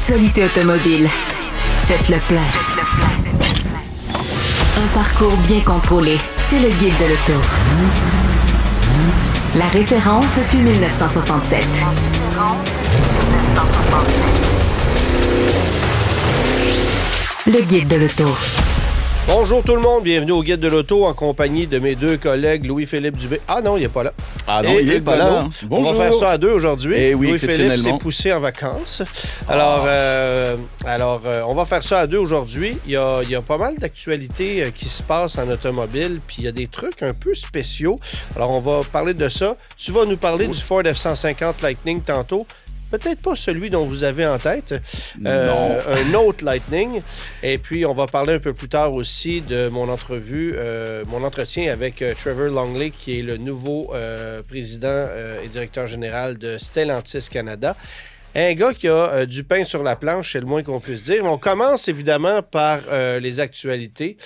L'actualité automobile. Faites le plein. Un parcours bien contrôlé. C'est le Guide de l'auto. La référence depuis 1967. Le Guide de l'auto. Bonjour tout le monde, bienvenue au Guide de l'auto en compagnie de mes deux collègues Louis-Philippe Dubé. Ah non, il n'est pas là. Ah non, il n'est pas là. Bonjour. On va faire ça à deux aujourd'hui. Eh oui, Louis-Philippe s'est poussé en vacances. Alors, on va faire ça à deux aujourd'hui. Il y a pas mal d'actualités qui se passent en automobile, puis il y a des trucs un peu spéciaux. Alors, on va parler de ça. Tu vas nous parler du Ford F-150 Lightning tantôt. Peut-être pas celui dont vous avez en tête, un autre Lightning. Et puis, on va parler un peu plus tard aussi de mon entretien avec Trevor Longley, qui est le nouveau président et directeur général de Stellantis Canada. Un gars qui a du pain sur la planche, c'est le moins qu'on puisse dire. On commence évidemment par les actualités.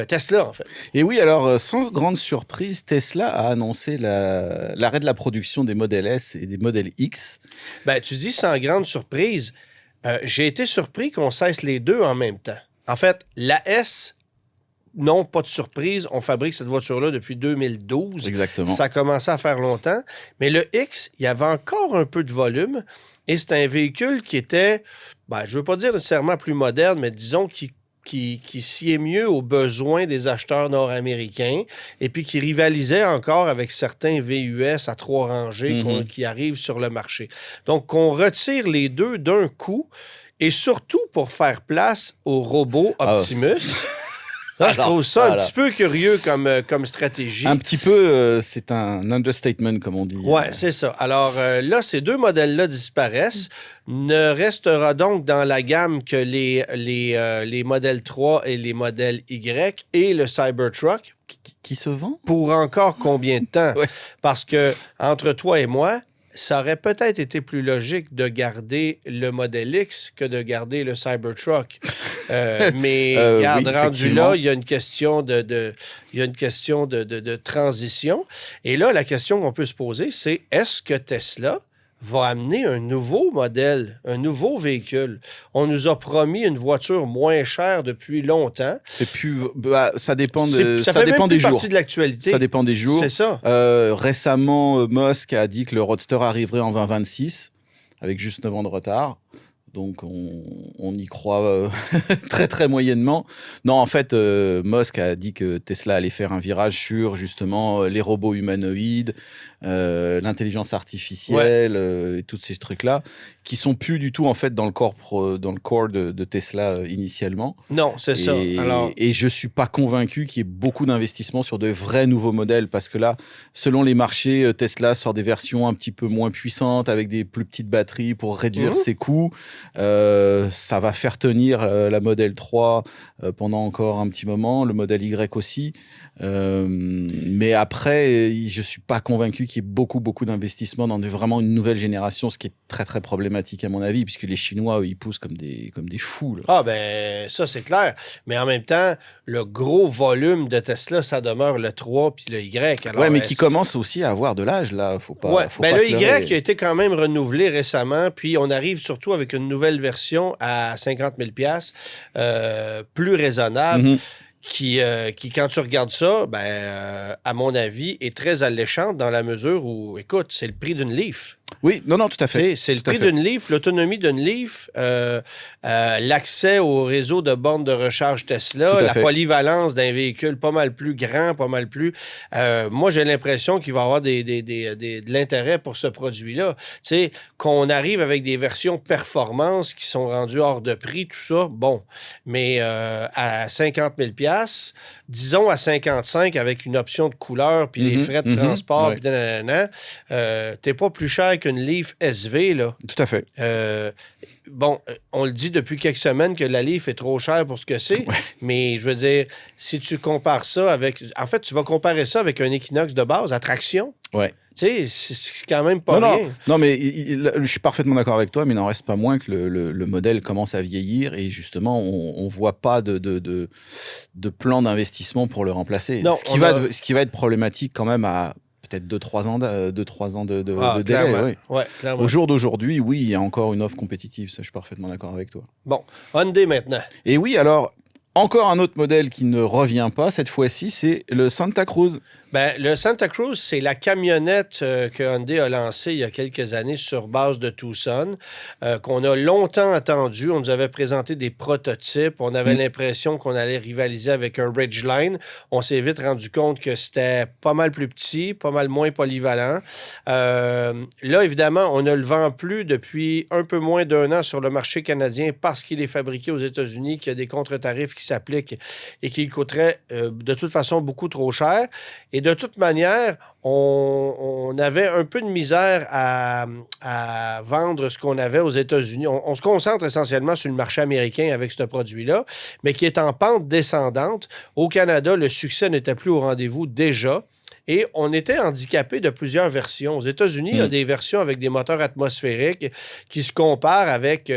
Tesla, en fait. Et oui, alors, sans grande surprise, Tesla a annoncé l'arrêt de la production des modèles S et des modèles X. Ben, tu dis sans grande surprise. J'ai été surpris qu'on cesse les deux en même temps. En fait, la S... Non, pas de surprise. On fabrique cette voiture-là depuis 2012. Exactement. Ça a commencé à faire longtemps. Mais le X, il y avait encore un peu de volume. Et c'est un véhicule qui était, je ne veux pas dire nécessairement plus moderne, mais disons qui sied mieux aux besoins des acheteurs nord-américains et puis qui rivalisait encore avec certains VUS à 3 rangées qui arrivent sur le marché. Donc, qu'on retire les deux d'un coup et surtout pour faire place au robot Optimus. Je trouve ça un petit peu curieux comme stratégie. Un petit peu, c'est un understatement, comme on dit. Oui, c'est ça. Alors là, ces deux modèles-là disparaissent. Ne restera donc dans la gamme que les modèles 3 et les modèles Y et le Cybertruck. Qui se vend? Pour encore combien de temps? Ouais. Parce que entre toi et moi, ça aurait peut-être été plus logique de garder le modèle X que de garder le Cybertruck. Mais regarde, rendu là, il y a une question de transition. Et là, la question qu'on peut se poser, c'est est-ce que Tesla va amener un nouveau modèle, un nouveau véhicule? On nous a promis une voiture moins chère depuis longtemps. C'est plus, ça dépend ça fait dépend même des plus jours. Partie de l'actualité. Ça dépend des jours. C'est ça. Récemment, Musk a dit que le Roadster arriverait en 2026, avec juste 9 ans de retard. Donc, on y croit très, très moyennement. Non, en fait, Musk a dit que Tesla allait faire un virage sur, justement, les robots humanoïdes, l'intelligence artificielle, et tous ces trucs-là, qui sont plus du tout, en fait, dans le corps de Tesla initialement. Non, c'est ça. Et je suis pas convaincu qu'il y ait beaucoup d'investissements sur de vrais nouveaux modèles, parce que là, selon les marchés, Tesla sort des versions un petit peu moins puissantes, avec des plus petites batteries pour réduire ses coûts. Ça va faire tenir la modèle 3 pendant encore un petit moment, le modèle Y aussi. Mais après, je suis pas convaincu qu'il y ait beaucoup d'investissements dans vraiment une nouvelle génération, ce qui est très très problématique à mon avis, puisque les Chinois, eux, ils poussent comme des fous. Là. Ah ben ça c'est clair. Mais en même temps, le gros volume de Tesla, ça demeure le 3 puis le Y. Alors, mais qui commence aussi à avoir de l'âge là. Faut pas. Le Y a été quand même renouvelé récemment, puis on arrive surtout avec une nouvelle version à 50 000 $, plus raisonnable. Qui, quand tu regardes ça, à mon avis, est très alléchante dans la mesure où, écoute, c'est le prix d'une Leaf. Oui, non, tout à fait. C'est le prix d'une Leaf, l'autonomie d'une Leaf, l'accès au réseau de bornes de recharge Tesla, la polyvalence d'un véhicule pas mal plus grand, pas mal plus... moi, j'ai l'impression qu'il va y avoir de l'intérêt pour ce produit-là. Tu sais, qu'on arrive avec des versions performance qui sont rendues hors de prix, tout ça, bon. Mais à 50 000 $, disons à 55 avec une option de couleur, puis les frais de transport, puis t'es pas plus cher qu'une Leaf SV, là. Tout à fait. On le dit depuis quelques semaines que la Leaf est trop chère pour ce que c'est, mais je veux dire, si tu compares ça avec... En fait, tu vas comparer ça avec un Equinox de base à traction. Ouais. Tu sais, c'est quand même pas rien. Non, mais je suis parfaitement d'accord avec toi, mais il n'en reste pas moins que le modèle commence à vieillir et justement, on ne voit pas de plan d'investissement pour le remplacer. Non, ce qui va être problématique quand même à peut-être 2-3 ans, de délai. Clairement. Oui. Ouais, clairement. Au jour d'aujourd'hui, oui, il y a encore une offre compétitive. Ça, je suis parfaitement d'accord avec toi. Bon, Hyundai maintenant. Et oui, alors, encore un autre modèle qui ne revient pas, cette fois-ci, c'est le Santa Cruz. Ben, le Santa Cruz, c'est la camionnette que Hyundai a lancée il y a quelques années sur base de Tucson, qu'on a longtemps attendu. On nous avait présenté des prototypes. On avait l'impression qu'on allait rivaliser avec un Ridgeline. On s'est vite rendu compte que c'était pas mal plus petit, pas mal moins polyvalent. Là, évidemment, on ne le vend plus depuis un peu moins d'un an sur le marché canadien parce qu'il est fabriqué aux États-Unis, qu'il y a des contre-tarifs qui s'appliquent et qu'il coûterait de toute façon beaucoup trop cher. Et de toute manière, on avait un peu de misère à vendre ce qu'on avait aux États-Unis. On se concentre essentiellement sur le marché américain avec ce produit-là, mais qui est en pente descendante. Au Canada, le succès n'était plus au rendez-vous déjà. Et on était handicapé de plusieurs versions. Aux États-Unis, il y a des versions avec des moteurs atmosphériques qui se comparent avec,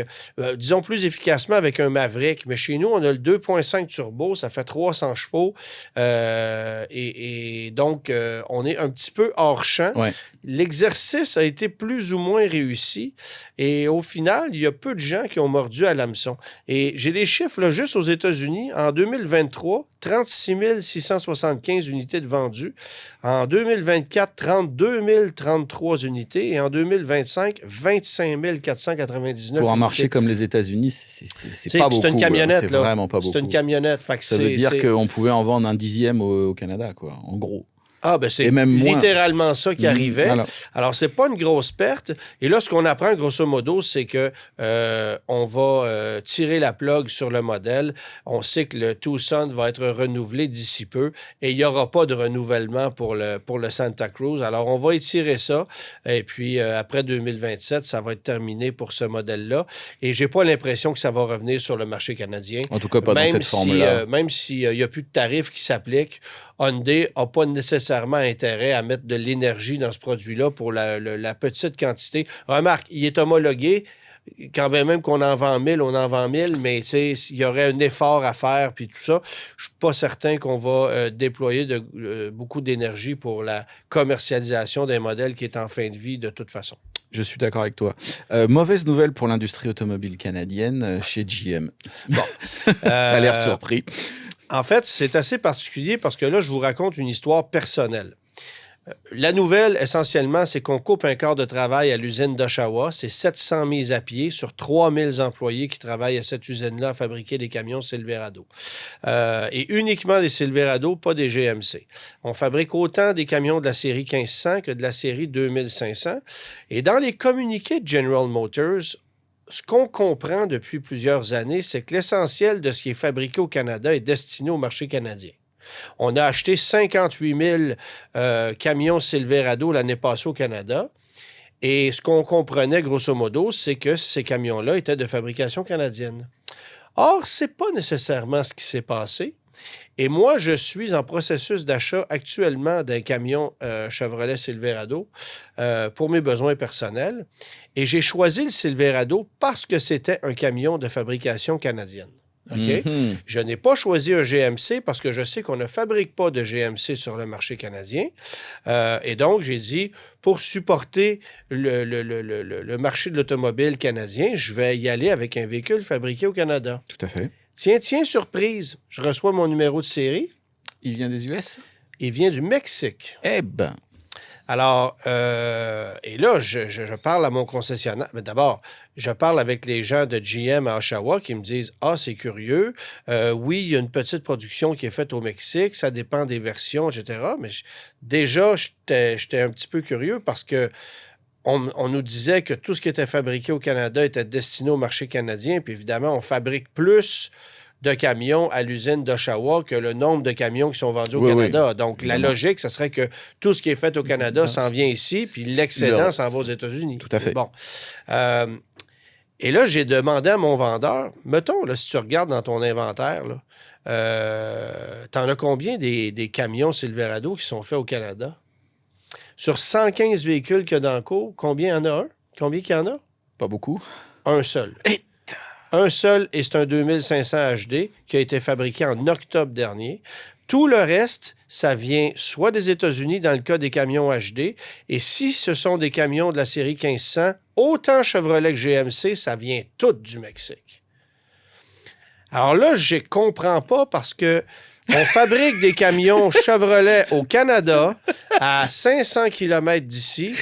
disons plus efficacement avec un Maverick. Mais chez nous, on a le 2.5 turbo, ça fait 300 chevaux. Et donc, on est un petit peu hors champ. Ouais. L'exercice a été plus ou moins réussi. Et au final, il y a peu de gens qui ont mordu à l'hameçon. Et j'ai les chiffres, là, juste aux États-Unis. En 2023, 36 675 unités de vendues. En 2024, 32 033 unités. Et en 2025, 25 499 Pour un unités. marché comme les États-Unis, c'est pas beaucoup. C'est une camionnette, c'est là. vraiment pas beaucoup. C'est une camionnette. Fait que Ça veut dire qu'on pouvait en vendre un dixième au Canada, quoi, en gros. Ah, ben c'est Et même moins. littéralement ça qui arrivait. Voilà. Alors, c'est pas une grosse perte. Et là, ce qu'on apprend, grosso modo, c'est que on va tirer la plug sur le modèle. On sait que le Tucson va être renouvelé d'ici peu et il n'y aura pas de renouvellement pour le Santa Cruz. Alors, on va étirer ça. Et puis, après 2027, ça va être terminé pour ce modèle-là. Et j'ai pas l'impression que ça va revenir sur le marché canadien. En tout cas, pas dans cette forme-là. Même s'il n'y a plus de tarifs qui s'appliquent, Hyundai n'a pas nécessairement intérêt à mettre de l'énergie dans ce produit-là pour la petite quantité. Remarque, il est homologué. Quand même qu'on en vend 1000, on en vend 1000, mais il y aurait un effort à faire puis tout ça. Je suis pas certain qu'on va déployer beaucoup d'énergie pour la commercialisation d'un modèle qui est en fin de vie de toute façon. Je suis d'accord avec toi. Mauvaise nouvelle pour l'industrie automobile canadienne chez GM. Bon. T'as l'air surpris. En fait, c'est assez particulier parce que là, je vous raconte une histoire personnelle. La nouvelle, essentiellement, c'est qu'on coupe un quart de travail à l'usine d'Oshawa. C'est 700 mises à pied sur 3000 employés qui travaillent à cette usine-là à fabriquer des camions Silverado. Et uniquement des Silverado, pas des GMC. On fabrique autant des camions de la série 1500 que de la série 2500. Et dans les communiqués de General Motors, ce qu'on comprend depuis plusieurs années, c'est que l'essentiel de ce qui est fabriqué au Canada est destiné au marché canadien. On a acheté 58 000 camions Silverado l'année passée au Canada. Et ce qu'on comprenait, grosso modo, c'est que ces camions-là étaient de fabrication canadienne. Or, ce n'est pas nécessairement ce qui s'est passé. Et moi, je suis en processus d'achat actuellement d'un camion Chevrolet Silverado pour mes besoins personnels. Et j'ai choisi le Silverado parce que c'était un camion de fabrication canadienne. Okay? Mm-hmm. Je n'ai pas choisi un GMC parce que je sais qu'on ne fabrique pas de GMC sur le marché canadien. Et donc, j'ai dit, pour supporter le marché de l'automobile canadien, je vais y aller avec un véhicule fabriqué au Canada. Tout à fait. Tiens, surprise, je reçois mon numéro de série. Il vient des US? Il vient du Mexique. Eh ben. Alors, et là, je parle à mon concessionnaire. Mais d'abord, je parle avec les gens de GM à Oshawa qui me disent « Ah, c'est curieux. Oui, il y a une petite production qui est faite au Mexique. Ça dépend des versions, etc. » Mais déjà, j'étais un petit peu curieux parce que on nous disait que tout ce qui était fabriqué au Canada était destiné au marché canadien. Puis évidemment, on fabrique plus de camions à l'usine d'Oshawa que le nombre de camions qui sont vendus au Canada. Oui. Donc, la logique, ce serait que tout ce qui est fait au Canada s'en vient ici, puis l'excédent s'en va aux États-Unis. Tout à fait. Bon. Et là, j'ai demandé à mon vendeur, mettons, là, si tu regardes dans ton inventaire, t'en as combien des camions Silverado qui sont faits au Canada? Sur 115 véhicules qu'il y a dans le cours, combien il y en a un? Combien qu'il y en a? Pas beaucoup. Un seul. Un seul, et c'est un 2500 HD qui a été fabriqué en octobre dernier. Tout le reste, ça vient soit des États-Unis dans le cas des camions HD, et si ce sont des camions de la série 1500, autant Chevrolet que GMC, ça vient tout du Mexique. Alors là, je comprends pas parce que on fabrique des camions Chevrolet au Canada à 500 km d'ici,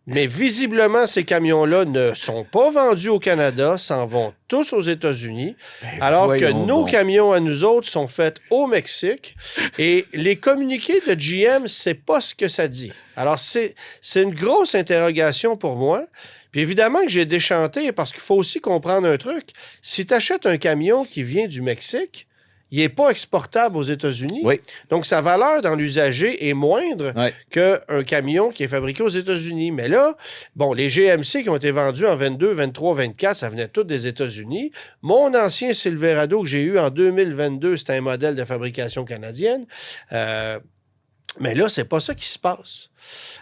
mais visiblement, ces camions-là ne sont pas vendus au Canada, s'en vont tous aux États-Unis, alors que nos camions à nous autres sont faits au Mexique. Et les communiqués de GM, c'est pas ce que ça dit. Alors, c'est une grosse interrogation pour moi. Puis évidemment que j'ai déchanté parce qu'il faut aussi comprendre un truc. Si tu achètes un camion qui vient du Mexique, il n'est pas exportable aux États-Unis. Oui. Donc, sa valeur dans l'usager est moindre qu'un camion qui est fabriqué aux États-Unis. Mais là, bon, les GMC qui ont été vendus en 22, 23, 24, ça venait tous des États-Unis. Mon ancien Silverado que j'ai eu en 2022, c'était un modèle de fabrication canadienne. Mais là, c'est pas ça qui se passe.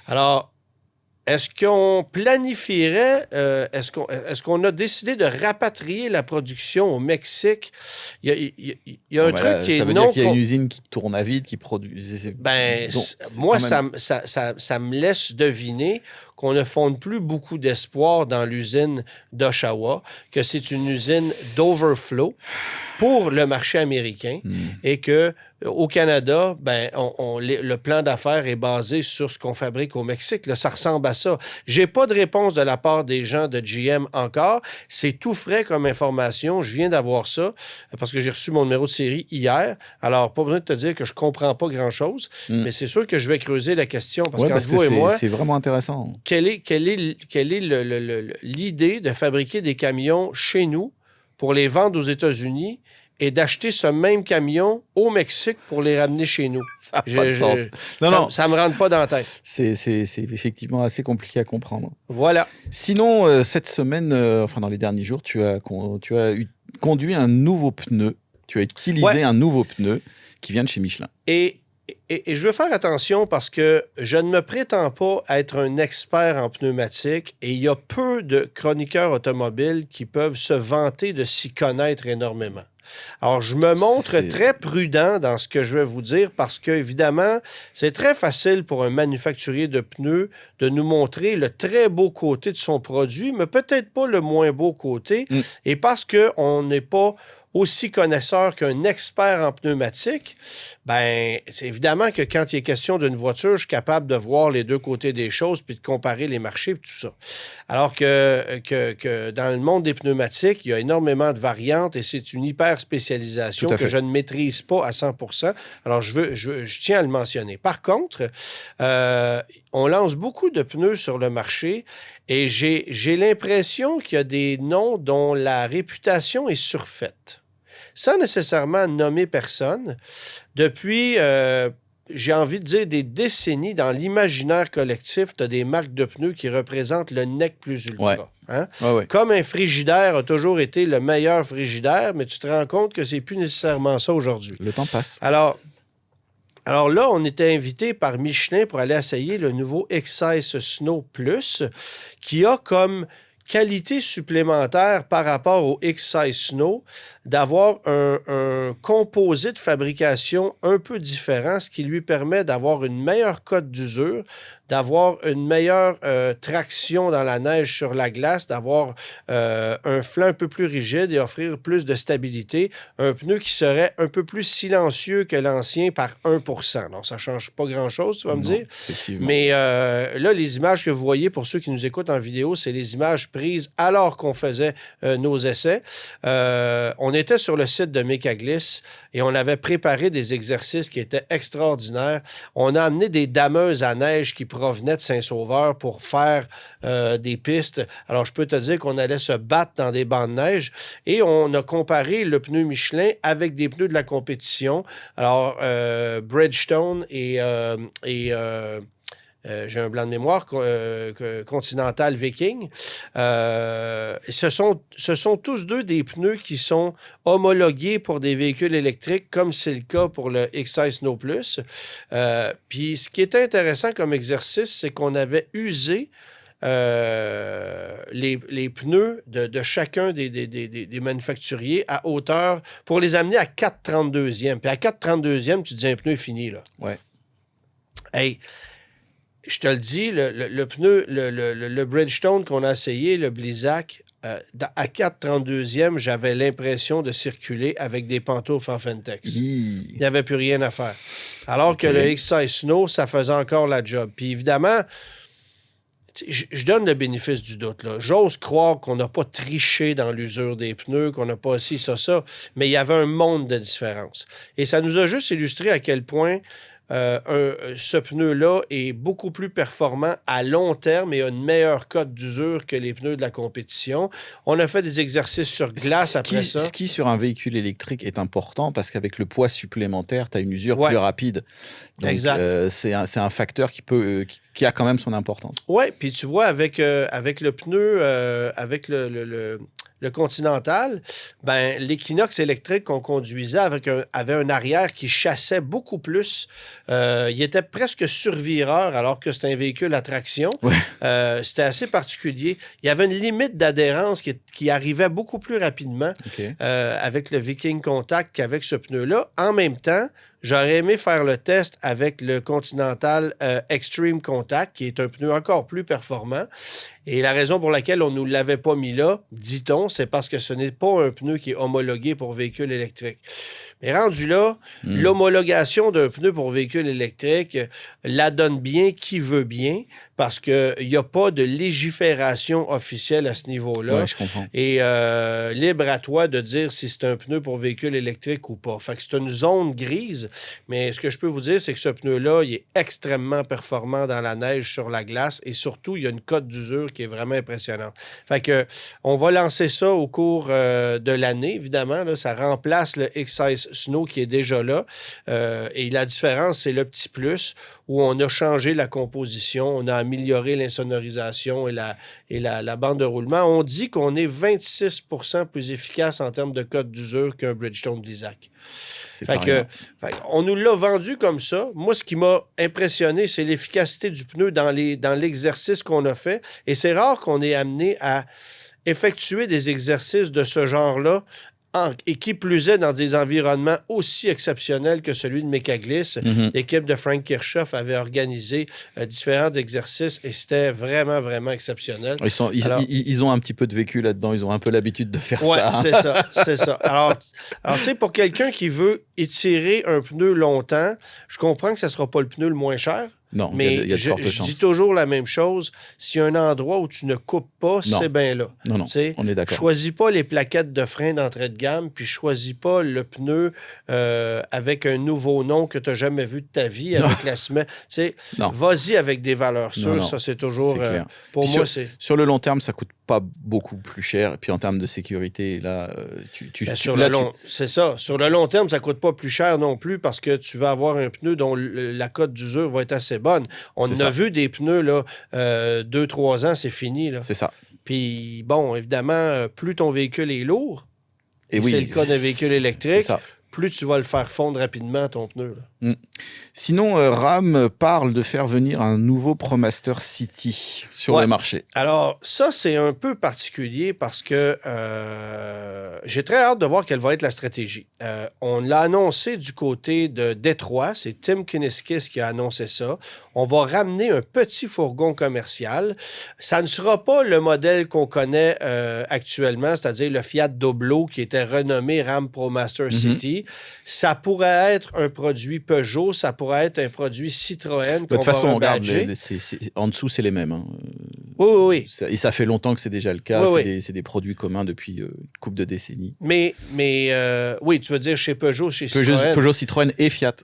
Alors, est-ce qu'on planifierait, est-ce qu'on a décidé de rapatrier la production au Mexique? Il y a un truc qui est ça veut non... dire qu'il y a une usine qui tourne à vide, qui produit... Ben, Donc, moi, même... ça me laisse deviner qu'on ne fonde plus beaucoup d'espoir dans l'usine d'Oshawa, que c'est une usine d'overflow pour le marché américain et que au Canada, ben, le plan d'affaires est basé sur ce qu'on fabrique au Mexique. Là, ça ressemble à ça. J'ai pas de réponse de la part des gens de GM encore. C'est tout frais comme information. Je viens d'avoir ça parce que j'ai reçu mon numéro de série hier. Alors, pas besoin de te dire que je comprends pas grand-chose, mais c'est sûr que je vais creuser la question parce qu'entre vous et moi... c'est vraiment intéressant. Quelle est l'idée de fabriquer des camions chez nous pour les vendre aux États-Unis et d'acheter ce même camion au Mexique pour les ramener chez nous? Ça n'a pas de sens. Ça me rentre pas dans la tête. C'est effectivement assez compliqué à comprendre. Voilà. Sinon, cette semaine, dans les derniers jours, tu as conduit un nouveau pneu. Tu as utilisé un nouveau pneu qui vient de chez Michelin. Et je veux faire attention parce que je ne me prétends pas être un expert en pneumatique et il y a peu de chroniqueurs automobiles qui peuvent se vanter de s'y connaître énormément. Alors, je me montre très prudent dans ce que je vais vous dire parce que, évidemment, c'est très facile pour un manufacturier de pneus de nous montrer le très beau côté de son produit, mais peut-être pas le moins beau côté. Et parce qu'on n'est pas aussi connaisseur qu'un expert en pneumatique, ben, c'est évidemment que quand il est question d'une voiture, je suis capable de voir les deux côtés des choses puis de comparer les marchés et tout ça. Alors que dans le monde des pneumatiques, il y a énormément de variantes et c'est une hyper spécialisation que je ne maîtrise pas à 100%. Alors, je tiens à le mentionner. Par contre, on lance beaucoup de pneus sur le marché et j'ai l'impression qu'il y a des noms dont la réputation est surfaite. Sans nécessairement nommer personne, depuis, j'ai envie de dire, des décennies, dans l'imaginaire collectif, tu as des marques de pneus qui représentent le nec plus ultra. Ouais. Hein? Ouais. Comme un frigidaire a toujours été le meilleur frigidaire, mais tu te rends compte que c'est plus nécessairement ça aujourd'hui. Le temps passe. Alors là, on était invité par Michelin pour aller essayer le nouveau Excise Snow Plus, qui a comme qualité supplémentaire par rapport au Excise Snow d'avoir un composé de fabrication un peu différent, ce qui lui permet d'avoir une meilleure cote d'usure, d'avoir une meilleure traction dans la neige sur la glace, d'avoir un flanc un peu plus rigide et offrir plus de stabilité. Un pneu qui serait un peu plus silencieux que l'ancien par 1%. Alors, ça ne change pas grand-chose, tu vas me dire. Mais là, les images que vous voyez, pour ceux qui nous écoutent en vidéo, c'est les images prises alors qu'on faisait nos essais. On était sur le site de Mécaglis et on avait préparé des exercices qui étaient extraordinaires. On a amené des dameuses à neige qui provenaient de Saint-Sauveur pour faire des pistes. Alors, je peux te dire qu'on allait se battre dans des bancs de neige et on a comparé le pneu Michelin avec des pneus de la compétition. Alors, Bridgestone et j'ai un blanc de mémoire, Continental Viking. Ce sont tous deux des pneus qui sont homologués pour des véhicules électriques, comme c'est le cas pour le Excise Snow Plus. Puis ce qui est intéressant comme exercice, c'est qu'on avait usé les pneus de chacun des manufacturiers à hauteur pour les amener à 4,32e. Puis à 4,32e, tu dis un pneu est fini, là. Ouais. Hey, je te le dis, le pneu, le Bridgestone qu'on a essayé, le Blizzak, à 4,32e, j'avais l'impression de circuler avec des pantoufles en Fentex. Il n'y avait plus rien à faire. Alors que le X-Size Snow, ça faisait encore la job. Puis évidemment, je donne le bénéfice du doute, là. J'ose croire qu'on n'a pas triché dans l'usure des pneus, qu'on n'a pas ci, ça, mais il y avait un monde de différence. Et ça nous a juste illustré à quel point ce pneu-là est beaucoup plus performant à long terme et a une meilleure cote d'usure que les pneus de la compétition. On a fait des exercices sur glace après ça. Ce qui, sur un véhicule électrique, est important parce qu'avec le poids supplémentaire, tu as une usure plus rapide. Donc, exact. C'est un facteur qui a quand même son importance. Oui, puis tu vois, avec le pneu, avec le Continental, ben, l'Equinox électrique qu'on conduisait avait un arrière qui chassait beaucoup plus. Il était presque survireur alors que c'était un véhicule à traction. Ouais. C'était assez particulier. Il y avait une limite d'adhérence qui arrivait beaucoup plus rapidement avec le Viking Contact qu'avec ce pneu-là. En même temps, j'aurais aimé faire le test avec le Continental Extreme Contact, qui est un pneu encore plus performant. Et la raison pour laquelle on ne nous l'avait pas mis là, dit-on, c'est parce que ce n'est pas un pneu qui est homologué pour véhicule électrique. Mais rendu là, l'homologation d'un pneu pour véhicule électrique la donne bien qui veut bien, parce qu'il n'y a pas de légifération officielle à ce niveau-là. Ouais, je comprends. Et libre à toi de dire si c'est un pneu pour véhicule électrique ou pas. Fait que c'est une zone grise, mais ce que je peux vous dire, c'est que ce pneu-là, il est extrêmement performant dans la neige, sur la glace, et surtout, il y a une cote d'usure qui est vraiment impressionnante. Fait que on va lancer ça au cours de l'année, évidemment. Là, ça remplace le X-Size Snow qui est déjà là. Et la différence, c'est le petit plus où on a changé la composition, on a amélioré l'insonorisation et la bande de roulement. On dit qu'on est 26% plus efficace en termes de code d'usure qu'un Bridgestone Blizzak. On nous l'a vendu comme ça. Moi, ce qui m'a impressionné, c'est l'efficacité du pneu dans l'exercice qu'on a fait. Et c'est rare qu'on ait amené à effectuer des exercices de ce genre-là et qui plus est dans des environnements aussi exceptionnels que celui de Mécagliss. L'équipe de Frank Kirchhoff avait organisé différents exercices et c'était vraiment, vraiment exceptionnel. Ils ont un petit peu de vécu là-dedans, ils ont un peu l'habitude de faire ça. Oui, c'est ça. Alors tu sais, pour quelqu'un qui veut étirer un pneu longtemps, je comprends que ça ne sera pas le pneu le moins cher. Non, mais il y a de fortes je chances. dis toujours la même chose. S'il y a un endroit où tu ne coupes pas, c'est bien là. Non, on est d'accord. Choisis pas les plaquettes de frein d'entrée de gamme, puis choisis pas le pneu avec un nouveau nom que tu n'as jamais vu de ta vie, avec la semelle. Vas-y avec des valeurs sûres. Ça, c'est toujours... clair. Pour puis moi, sur le long terme, ça coûte pas beaucoup plus cher. Et puis en termes de sécurité, là, c'est ça. Sur le long terme, ça coûte pas plus cher non plus parce que tu vas avoir un pneu dont la cote d'usure va être assez bonne. On a vu des pneus, là, 2-3 ans, c'est fini. Là. C'est ça. Puis, bon, évidemment, plus ton véhicule est lourd, et c'est le cas d'un véhicule électrique, ça. Plus tu vas le faire fondre rapidement, ton pneu. Là. Sinon, RAM parle de faire venir un nouveau ProMaster City sur le marché. Alors, ça, c'est un peu particulier parce que j'ai très hâte de voir quelle va être la stratégie. On l'a annoncé du côté de Détroit. C'est Tim Kuniskis qui a annoncé ça. On va ramener un petit fourgon commercial. Ça ne sera pas le modèle qu'on connaît actuellement, c'est-à-dire le Fiat Doblo qui était renommé RAM ProMaster City. Ça pourrait être un produit Peugeot, ça pourrait être un produit Citroën. De toute façon, regarde, en dessous, c'est les mêmes. Hein. Oui. Et ça fait longtemps que c'est déjà le cas. C'est des produits communs depuis une couple de décennies. Mais oui, tu veux dire chez Peugeot, chez Citroën. Peugeot, Citroën et Fiat.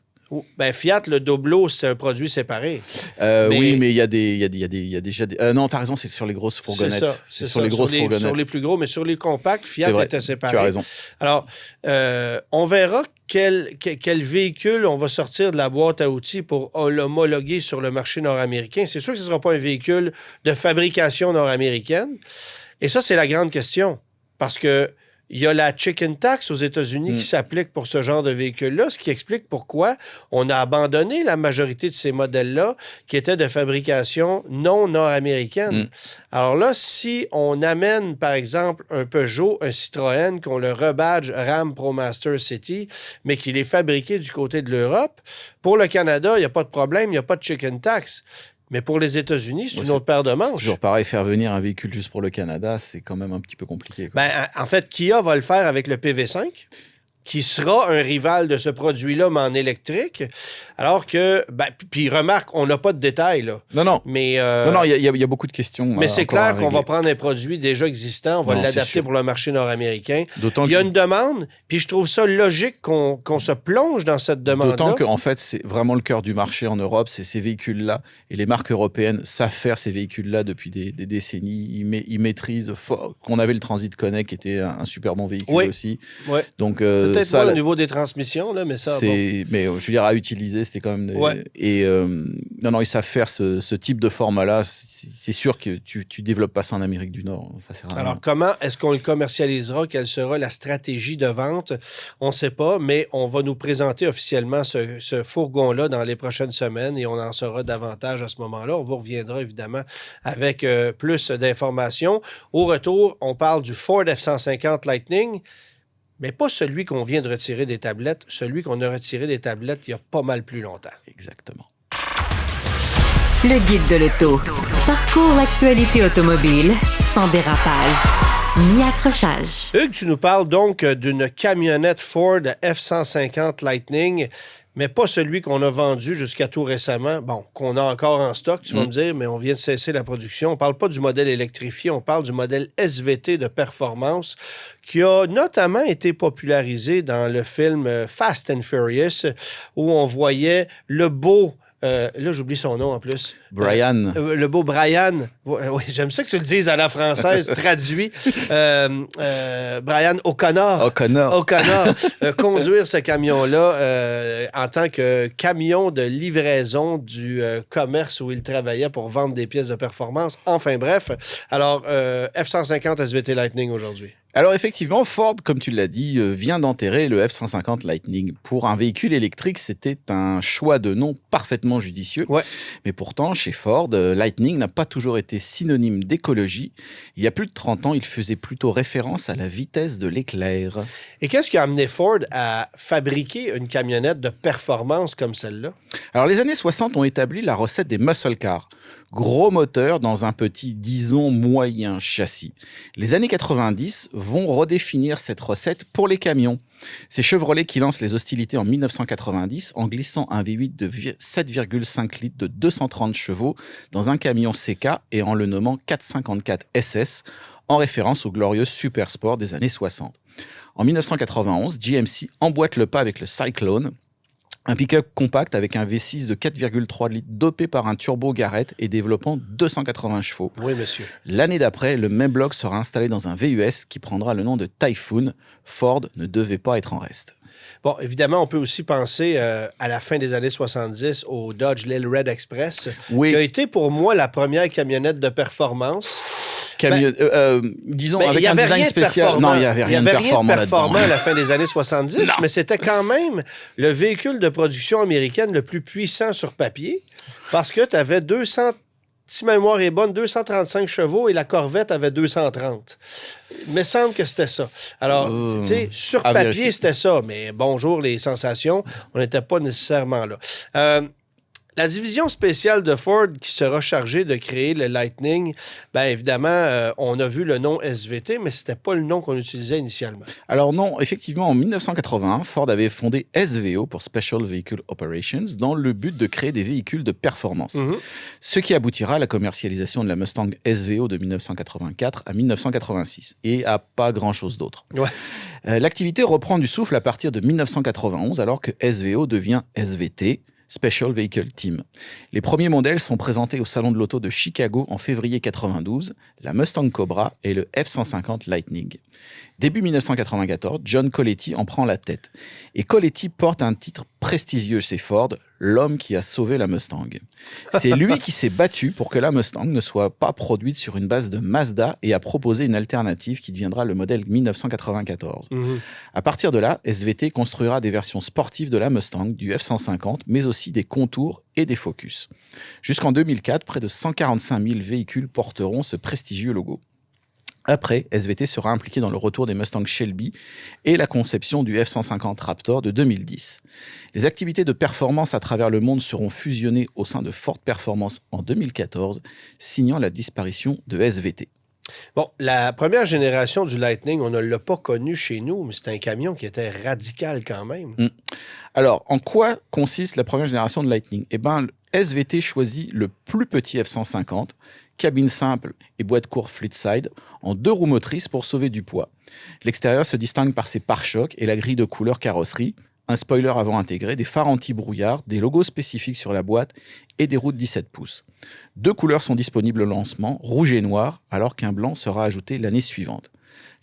Ben Fiat, le Doblo, c'est un produit séparé. Oui, mais il y a déjà des... non, t'as raison, c'est sur les grosses fourgonnettes. C'est sur les grosses fourgonnettes. Sur les plus gros, mais sur les compacts, Fiat était séparé. Tu as raison. Alors, on verra quel véhicule on va sortir de la boîte à outils pour l'homologuer sur le marché nord-américain. C'est sûr que ce ne sera pas un véhicule de fabrication nord-américaine. Et ça, c'est la grande question. Parce que Il y a la chicken tax aux États-Unis qui s'applique pour ce genre de véhicule-là, ce qui explique pourquoi on a abandonné la majorité de ces modèles-là qui étaient de fabrication non nord-américaine. Alors là, si on amène, par exemple, un Peugeot, un Citroën, qu'on le rebadge Ram ProMaster City, mais qu'il est fabriqué du côté de l'Europe, pour le Canada, il n'y a pas de problème, il n'y a pas de chicken tax. Mais pour les États-Unis, c'est une autre paire de manches. C'est toujours pareil, faire venir un véhicule juste pour le Canada, c'est quand même un petit peu compliqué, quoi. Ben, en fait, Kia va le faire avec le PV5, qui sera un rival de ce produit-là, mais en électrique. Alors que, puis remarque, on n'a pas de détails, là. Non, mais il y a beaucoup de questions. Mais c'est clair qu'on va prendre un produit déjà existant, on va l'adapter pour le marché nord-américain. Il y a une demande, puis je trouve ça logique qu'on se plonge dans cette demande-là. D'autant qu'en fait, c'est vraiment le cœur du marché en Europe, c'est ces véhicules-là. Et les marques européennes savent faire ces véhicules-là depuis des décennies. Ils maîtrisent qu'on avait le Transit Connect, qui était un super bon véhicule aussi. Oui. Donc, peut-être ça, pas au niveau des transmissions, là, mais ça... Mais je veux dire, à utiliser, c'était quand même... Non, ils savent faire ce type de format-là. C'est sûr que tu développes pas ça en Amérique du Nord. Ça sert à rien. Alors, comment est-ce qu'on le commercialisera? Quelle sera la stratégie de vente? On ne sait pas, mais on va nous présenter officiellement ce fourgon-là dans les prochaines semaines et on en saura davantage à ce moment-là. On vous reviendra évidemment avec plus d'informations. Au retour, on parle du Ford F-150 Lightning, mais pas celui qu'on vient de retirer des tablettes, celui qu'on a retiré des tablettes il y a pas mal plus longtemps. Exactement. Le guide de l'auto. Parcours l'actualité automobile sans dérapage ni accrochage. Hugues, tu nous parles donc d'une camionnette Ford F-150 Lightning, mais pas celui qu'on a vendu jusqu'à tout récemment. Bon, qu'on a encore en stock, tu vas me dire, mais on vient de cesser la production. On parle pas du modèle électrifié, on parle du modèle SVT de performance qui a notamment été popularisé dans le film Fast and Furious, où on voyait le beau... là, j'oublie son nom en plus. Brian. Le beau Brian. Oui, j'aime ça que tu le dises à la française, traduit. Brian O'Connor. Conduire ce camion-là en tant que camion de livraison du commerce où il travaillait pour vendre des pièces de performance. Enfin bref. Alors, F-150 SVT Lightning aujourd'hui. Alors effectivement, Ford, comme tu l'as dit, vient d'enterrer le F-150 Lightning. Pour un véhicule électrique, c'était un choix de nom parfaitement judicieux. Ouais. Mais pourtant, chez Ford, Lightning n'a pas toujours été synonyme d'écologie. Il y a plus de 30 ans, il faisait plutôt référence à la vitesse de l'éclair. Et qu'est-ce qui a amené Ford à fabriquer une camionnette de performance comme celle-là? Alors les années 60 ont établi la recette des muscle cars. Gros moteur dans un petit, disons, moyen châssis. Les années 90 vont redéfinir cette recette pour les camions. C'est Chevrolet qui lance les hostilités en 1990 en glissant un V8 de 7,5 litres de 230 chevaux dans un camion CK et en le nommant 454 SS en référence au glorieux Super Sport des années 60. En 1991, GMC emboîte le pas avec le Cyclone, un pick-up compact avec un V6 de 4,3 litres dopé par un turbo Garrett et développant 280 chevaux. Oui, monsieur. L'année d'après, le même bloc sera installé dans un VUS qui prendra le nom de Typhoon. Ford ne devait pas être en reste. Bon, évidemment, on peut aussi penser à la fin des années 70 au Dodge Lil Red Express, qui a été pour moi la première camionnette de performance. Disons, avec un design spécial. Non, il n'y avait rien de performant là-dedans. À la fin des années 70, mais c'était quand même le véhicule de production américaine le plus puissant sur papier parce que tu avais 200, si ma mémoire est bonne, 235 chevaux et la Corvette avait 230. Il me semble que c'était ça. Alors, tu sais, sur papier, vérifier. c'était ça, mais bonjour les sensations, on n'était pas nécessairement là. La division spéciale de Ford qui sera chargée de créer le Lightning, bien évidemment, on a vu le nom SVT, mais c'était pas le nom qu'on utilisait initialement. Alors non, effectivement, en 1981, Ford avait fondé SVO pour Special Vehicle Operations dans le but de créer des véhicules de performance. Ce qui aboutira à la commercialisation de la Mustang SVO de 1984 à 1986 et à pas grand-chose d'autre. Ouais. L'activité reprend du souffle à partir de 1991 alors que SVO devient SVT, Special Vehicle Team. Les premiers modèles sont présentés au Salon de l'Auto de Chicago en février 92, la Mustang Cobra et le F-150 Lightning. Début 1994, John Coletti en prend la tête. Et Coletti porte un titre prestigieux chez Ford, l'homme qui a sauvé la Mustang. C'est lui qui s'est battu pour que la Mustang ne soit pas produite sur une base de Mazda et a proposé une alternative qui deviendra le modèle 1994. À partir de là, SVT construira des versions sportives de la Mustang, du F-150, mais aussi des Contours et des Focus. Jusqu'en 2004, près de 145 000 véhicules porteront ce prestigieux logo. Après, SVT sera impliqué dans le retour des Mustang Shelby et la conception du F-150 Raptor de 2010. Les activités de performance à travers le monde seront fusionnées au sein de Ford Performance en 2014, signant la disparition de SVT. Bon, la première génération du Lightning, on ne l'a pas connu chez nous, mais c'est un camion qui était radical quand même. Alors, en quoi consiste la première génération de Lightning ? Eh bien, SVT choisit le plus petit F-150, cabine simple et boîte courte Fleetside, en 2 roues motrices pour sauver du poids. L'extérieur se distingue par ses pare-chocs et la grille de couleur carrosserie, un spoiler avant intégré, des phares anti-brouillard, des logos spécifiques sur la boîte et des roues de 17 pouces. 2 couleurs sont disponibles au lancement, rouge et noir, alors qu'un blanc sera ajouté l'année suivante.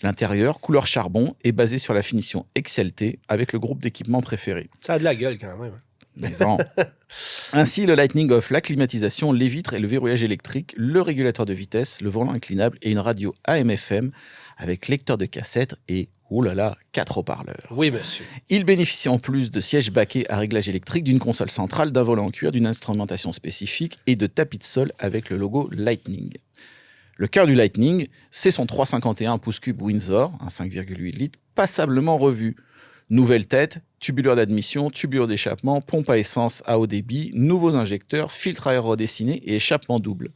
L'intérieur, couleur charbon, est basé sur la finition XLT avec le groupe d'équipement préféré. Ça a de la gueule quand même. Ainsi, le Lightning offre la climatisation, les vitres et le verrouillage électrique, le régulateur de vitesse, le volant inclinable et une radio AM/FM avec lecteur de cassette et, 4 haut-parleurs. Oui, monsieur. Il bénéficie en plus de sièges baquets à réglage électrique, d'une console centrale, d'un volant en cuir, d'une instrumentation spécifique et de tapis de sol avec le logo Lightning. Le cœur du Lightning, c'est son 351 pouces cubes Windsor, un 5,8 litres, passablement revu. Nouvelle tête, tubuleur d'admission, tubuleur d'échappement, pompe à essence à haut débit, nouveaux injecteurs, filtre à air redessiné et échappement double.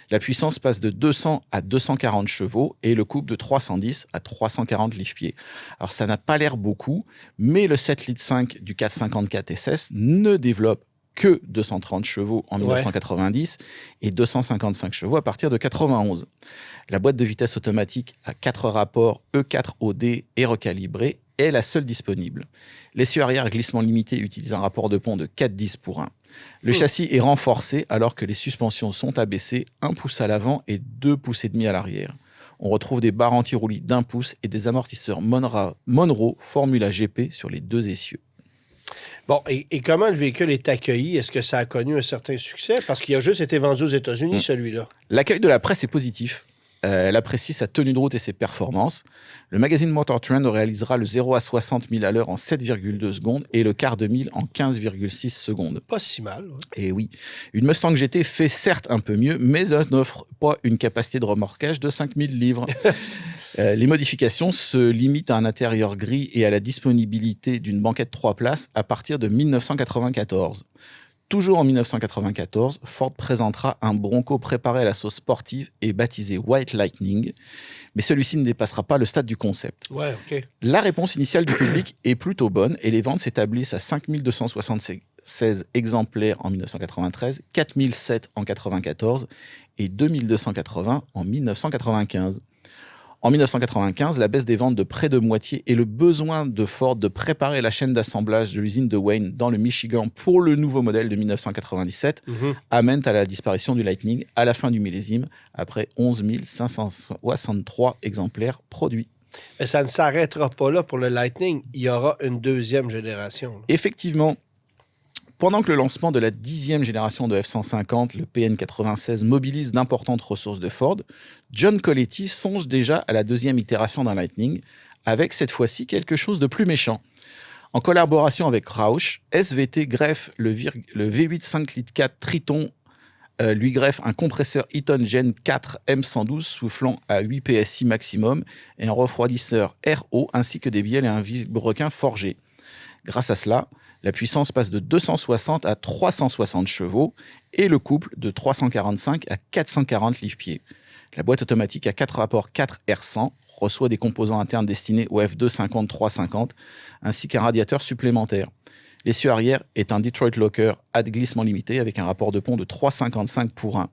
La puissance passe de 200 à 240 chevaux et le couple de 310 à 340 livres-pieds. Alors ça n'a pas l'air beaucoup, mais le 7,5 litres du 454 SS ne développe que 230 chevaux en 1990 et 255 chevaux à partir de 91. La boîte de vitesse automatique à 4 rapports E4OD est recalibrée est la seule disponible. L'essieu arrière glissement limité utilise un rapport de pont de 4,10:1. Le châssis est renforcé alors que les suspensions sont abaissées, 1 pouce à l'avant et 2,5 pouces à l'arrière. On retrouve des barres anti-roulis d'1 pouce et des amortisseurs Monroe Formula GP sur les 2 essieux. Bon, et comment le véhicule est accueilli? Est-ce que ça a connu un certain succès? Parce qu'il a juste été vendu aux États-Unis, celui-là. L'accueil de la presse est positif. Elle apprécie sa tenue de route et ses performances. Le magazine Motor Trend réalisera le 0 à 60 000 à l'heure en 7,2 secondes et le quart de mille en 15,6 secondes. Pas si mal. Ouais. Et oui, une Mustang GT fait certes un peu mieux, mais elle n'offre pas une capacité de remorquage de 5000 livres. Les modifications se limitent à un intérieur gris et à la disponibilité d'une banquette 3 places à partir de 1994. Toujours en 1994, Ford présentera un Bronco préparé à la sauce sportive et baptisé White Lightning, mais celui-ci ne dépassera pas le stade du concept. Ouais, ok. La réponse initiale du public est plutôt bonne et les ventes s'établissent à 5276 exemplaires en 1993, 4007 en 1994 et 2280 en 1995. En 1995, la baisse des ventes de près de moitié et le besoin de Ford de préparer la chaîne d'assemblage de l'usine de Wayne dans le Michigan pour le nouveau modèle de 1997 amènent à la disparition du Lightning à la fin du millésime, après 11 563 exemplaires produits. Et ça ne s'arrêtera pas là pour le Lightning. Il y aura une 2e génération. Effectivement, pendant que le lancement de la 10e génération de F-150, le PN96, mobilise d'importantes ressources de Ford, John Coletti songe déjà à la 2e itération d'un Lightning, avec cette fois-ci quelque chose de plus méchant. En collaboration avec Roush, SVT greffe le V8 5 litres 4 Triton, lui greffe un compresseur Eaton Gen 4 M112 soufflant à 8 PSI maximum et un refroidisseur RO ainsi que des bielles et un vilebrequin forgé. Grâce à cela, la puissance passe de 260 à 360 chevaux et le couple de 345 à 440 livres-pieds. La boîte automatique à 4 rapports 4R100 reçoit des composants internes destinés au F250-350 ainsi qu'un radiateur supplémentaire. L'essieu arrière est un Detroit Locker à glissement limité avec un rapport de pont de 3,55:1.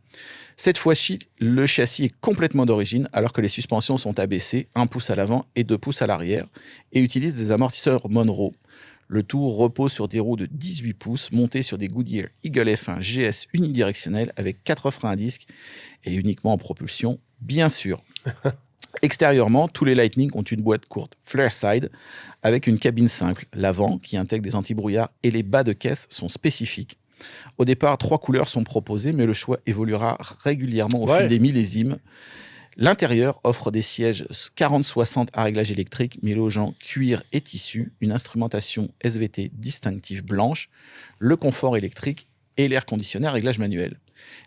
Cette fois-ci, le châssis est complètement d'origine alors que les suspensions sont abaissées, 1 pouce à l'avant et 2 pouces à l'arrière et utilisent des amortisseurs Monroe. Le tout repose sur des roues de 18 pouces montées sur des Goodyear Eagle F1 GS unidirectionnels avec 4 freins à disque et uniquement en propulsion, bien sûr. Extérieurement, tous les Lightning ont une boîte courte Flairside avec une cabine simple, l'avant qui intègre des antibrouillards et les bas de caisse sont spécifiques. Au départ, 3 couleurs sont proposées, mais le choix évoluera régulièrement au fil des millésimes. L'intérieur offre des sièges 40-60 à réglage électrique mélangeant cuir et tissu, une instrumentation SVT distinctive blanche, le confort électrique et l'air conditionné à réglage manuel.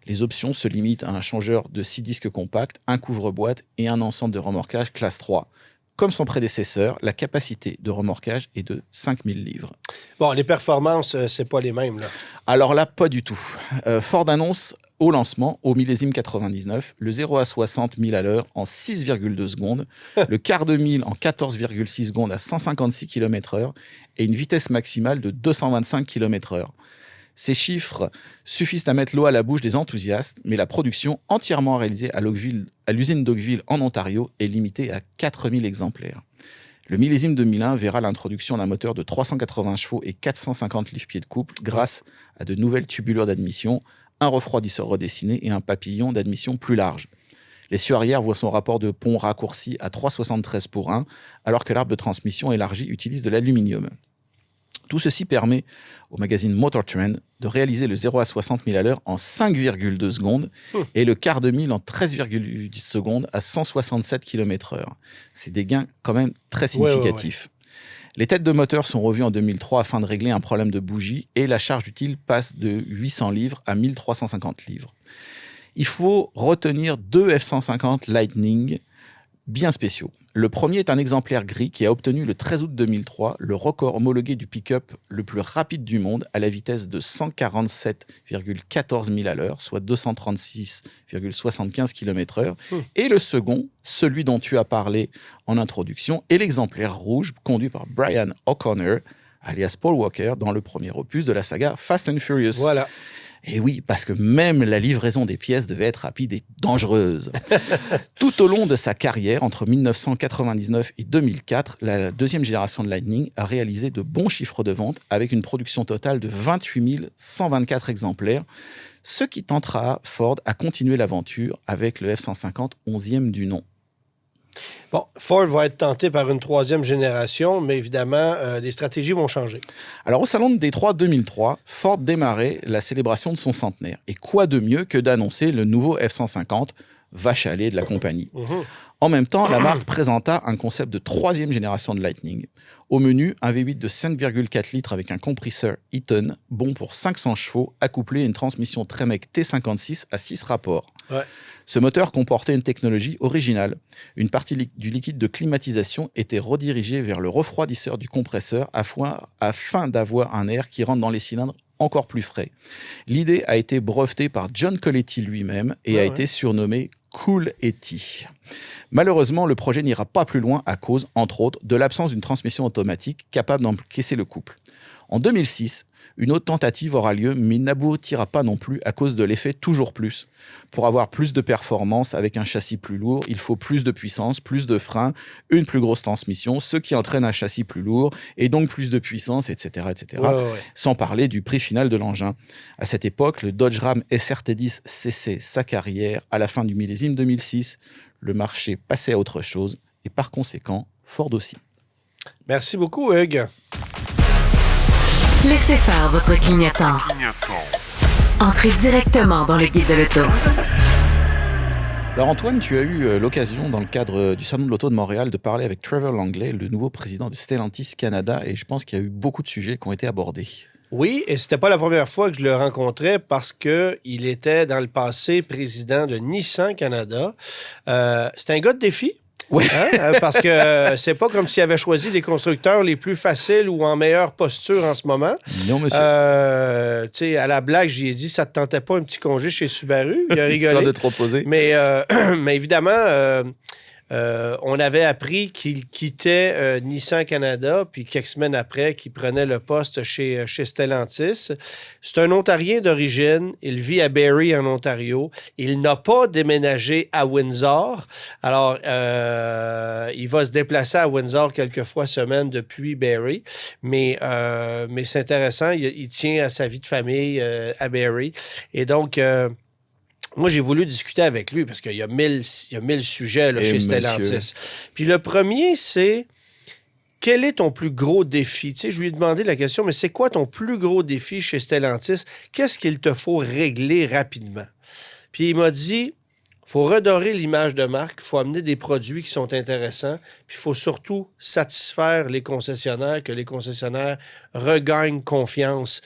Les options se limitent à un changeur de 6 disques compacts, un couvre-boîte et un ensemble de remorquage classe 3. Comme son prédécesseur, la capacité de remorquage est de 5000 livres. Bon, les performances, c'est pas les mêmes, là. Alors là, pas du tout. Ford annonce au lancement, au millésime 99, le 0 à 60 000 à l'heure en 6,2 secondes, le quart de mille en 14,6 secondes à 156 km/h et une vitesse maximale de 225 km/h. Ces chiffres suffisent à mettre l'eau à la bouche des enthousiastes, mais la production entièrement réalisée à l'usine d'Oakville en Ontario est limitée à 4000 exemplaires. Le millésime 2001 verra l'introduction d'un moteur de 380 chevaux et 450 livres-pieds de couple grâce à de nouvelles tubulures d'admission, un refroidisseur redessiné et un papillon d'admission plus large. L'essieu arrière voit son rapport de pont raccourci à 3,73 pour 1, alors que l'arbre de transmission élargi utilise de l'aluminium. Tout ceci permet au magazine Motor Trend de réaliser le 0 à 60 000 à l'heure en 5,2 secondes et le quart de mille en 13,8 secondes à 167 km/h. C'est des gains quand même très significatifs. Les têtes de moteur sont revues en 2003 afin de régler un problème de bougie et la charge utile passe de 800 livres à 1350 livres. Il faut retenir 2 F-150 Lightning bien spéciaux. Le premier est un exemplaire gris qui a obtenu le 13 août 2003 le record homologué du pick-up le plus rapide du monde à la vitesse de 147,14 000 à l'heure, soit 236,75 km/h. Et le second, celui dont tu as parlé en introduction, est l'exemplaire rouge conduit par Brian O'Connor, alias Paul Walker, dans le premier opus de la saga Fast and Furious. Voilà. Et oui, parce que même la livraison des pièces devait être rapide et dangereuse. Tout au long de sa carrière, entre 1999 et 2004, la deuxième génération de Lightning a réalisé de bons chiffres de vente avec une production totale de 28 124 exemplaires, ce qui tentera Ford à continuer l'aventure avec le F-150 11e du nom. Bon, Ford va être tenté par une 3e génération, mais évidemment, les stratégies vont changer. Alors, au Salon de Détroit 2003, Ford démarrait la célébration de son centenaire. Et quoi de mieux que d'annoncer le nouveau F-150, vache à lait de la compagnie. En même temps, la marque présenta un concept de 3e génération de Lightning. Au menu, un V8 de 5,4 litres avec un compresseur Eaton, bon pour 500 chevaux, accouplé à une transmission Tremec T56 à 6 rapports. Ouais. Ce moteur comportait une technologie originale. Une partie du liquide de climatisation était redirigée vers le refroidisseur du compresseur afin d'avoir un air qui rentre dans les cylindres encore plus frais. L'idée a été brevetée par John Coletti lui-même et a été surnommée Cool-ETI. Malheureusement, le projet n'ira pas plus loin à cause, entre autres, de l'absence d'une transmission automatique capable d'encaisser le couple. En 2006, une autre tentative aura lieu, mais n'aboutira pas non plus à cause de l'effet toujours plus. Pour avoir plus de performance avec un châssis plus lourd, il faut plus de puissance, plus de freins, une plus grosse transmission, ce qui entraîne un châssis plus lourd et donc plus de puissance, etc. Sans parler du prix final de l'engin. À cette époque, le Dodge Ram SRT10 cessait sa carrière à la fin du millésime 2006. Le marché passait à autre chose et par conséquent, Ford aussi. Merci beaucoup, Hugues. Laissez faire votre clignotant. Entrez directement dans le guide de l'auto. Alors Antoine, tu as eu l'occasion dans le cadre du Salon de l'Auto de Montréal de parler avec Trevor Langley, le nouveau président de Stellantis Canada, et je pense qu'il y a eu beaucoup de sujets qui ont été abordés. Oui, et c'était pas la première fois que je le rencontrais parce que il était dans le passé président de Nissan Canada. C'est un gars de défi. Oui. Parce que c'est pas comme s'il avait choisi les constructeurs les plus faciles ou en meilleure posture en ce moment. Non, monsieur. Tu sais, à la blague, j'y ai dit, ça te tentait pas un petit congé chez Subaru? Il a rigolé. Histoire de te reposer. Mais évidemment, on avait appris qu'il quittait Nissan Canada, puis quelques semaines après, qu'il prenait le poste chez Stellantis. C'est un Ontarien d'origine. Il vit à Barrie, en Ontario. Il n'a pas déménagé à Windsor. Alors, il va se déplacer à Windsor quelques fois semaine depuis Barrie. Mais c'est intéressant. Il tient à sa vie de famille à Barrie. Et donc... moi, j'ai voulu discuter avec lui parce qu'il y a 1000 sujets là, chez Stellantis. Puis le premier, c'est quel est ton plus gros défi? Tu sais, je lui ai demandé la question, mais c'est quoi ton plus gros défi chez Stellantis? Qu'est-ce qu'il te faut régler rapidement? Puis il m'a dit, il faut redorer l'image de marque, il faut amener des produits qui sont intéressants, puis il faut surtout satisfaire les concessionnaires, que les concessionnaires regagnent confiance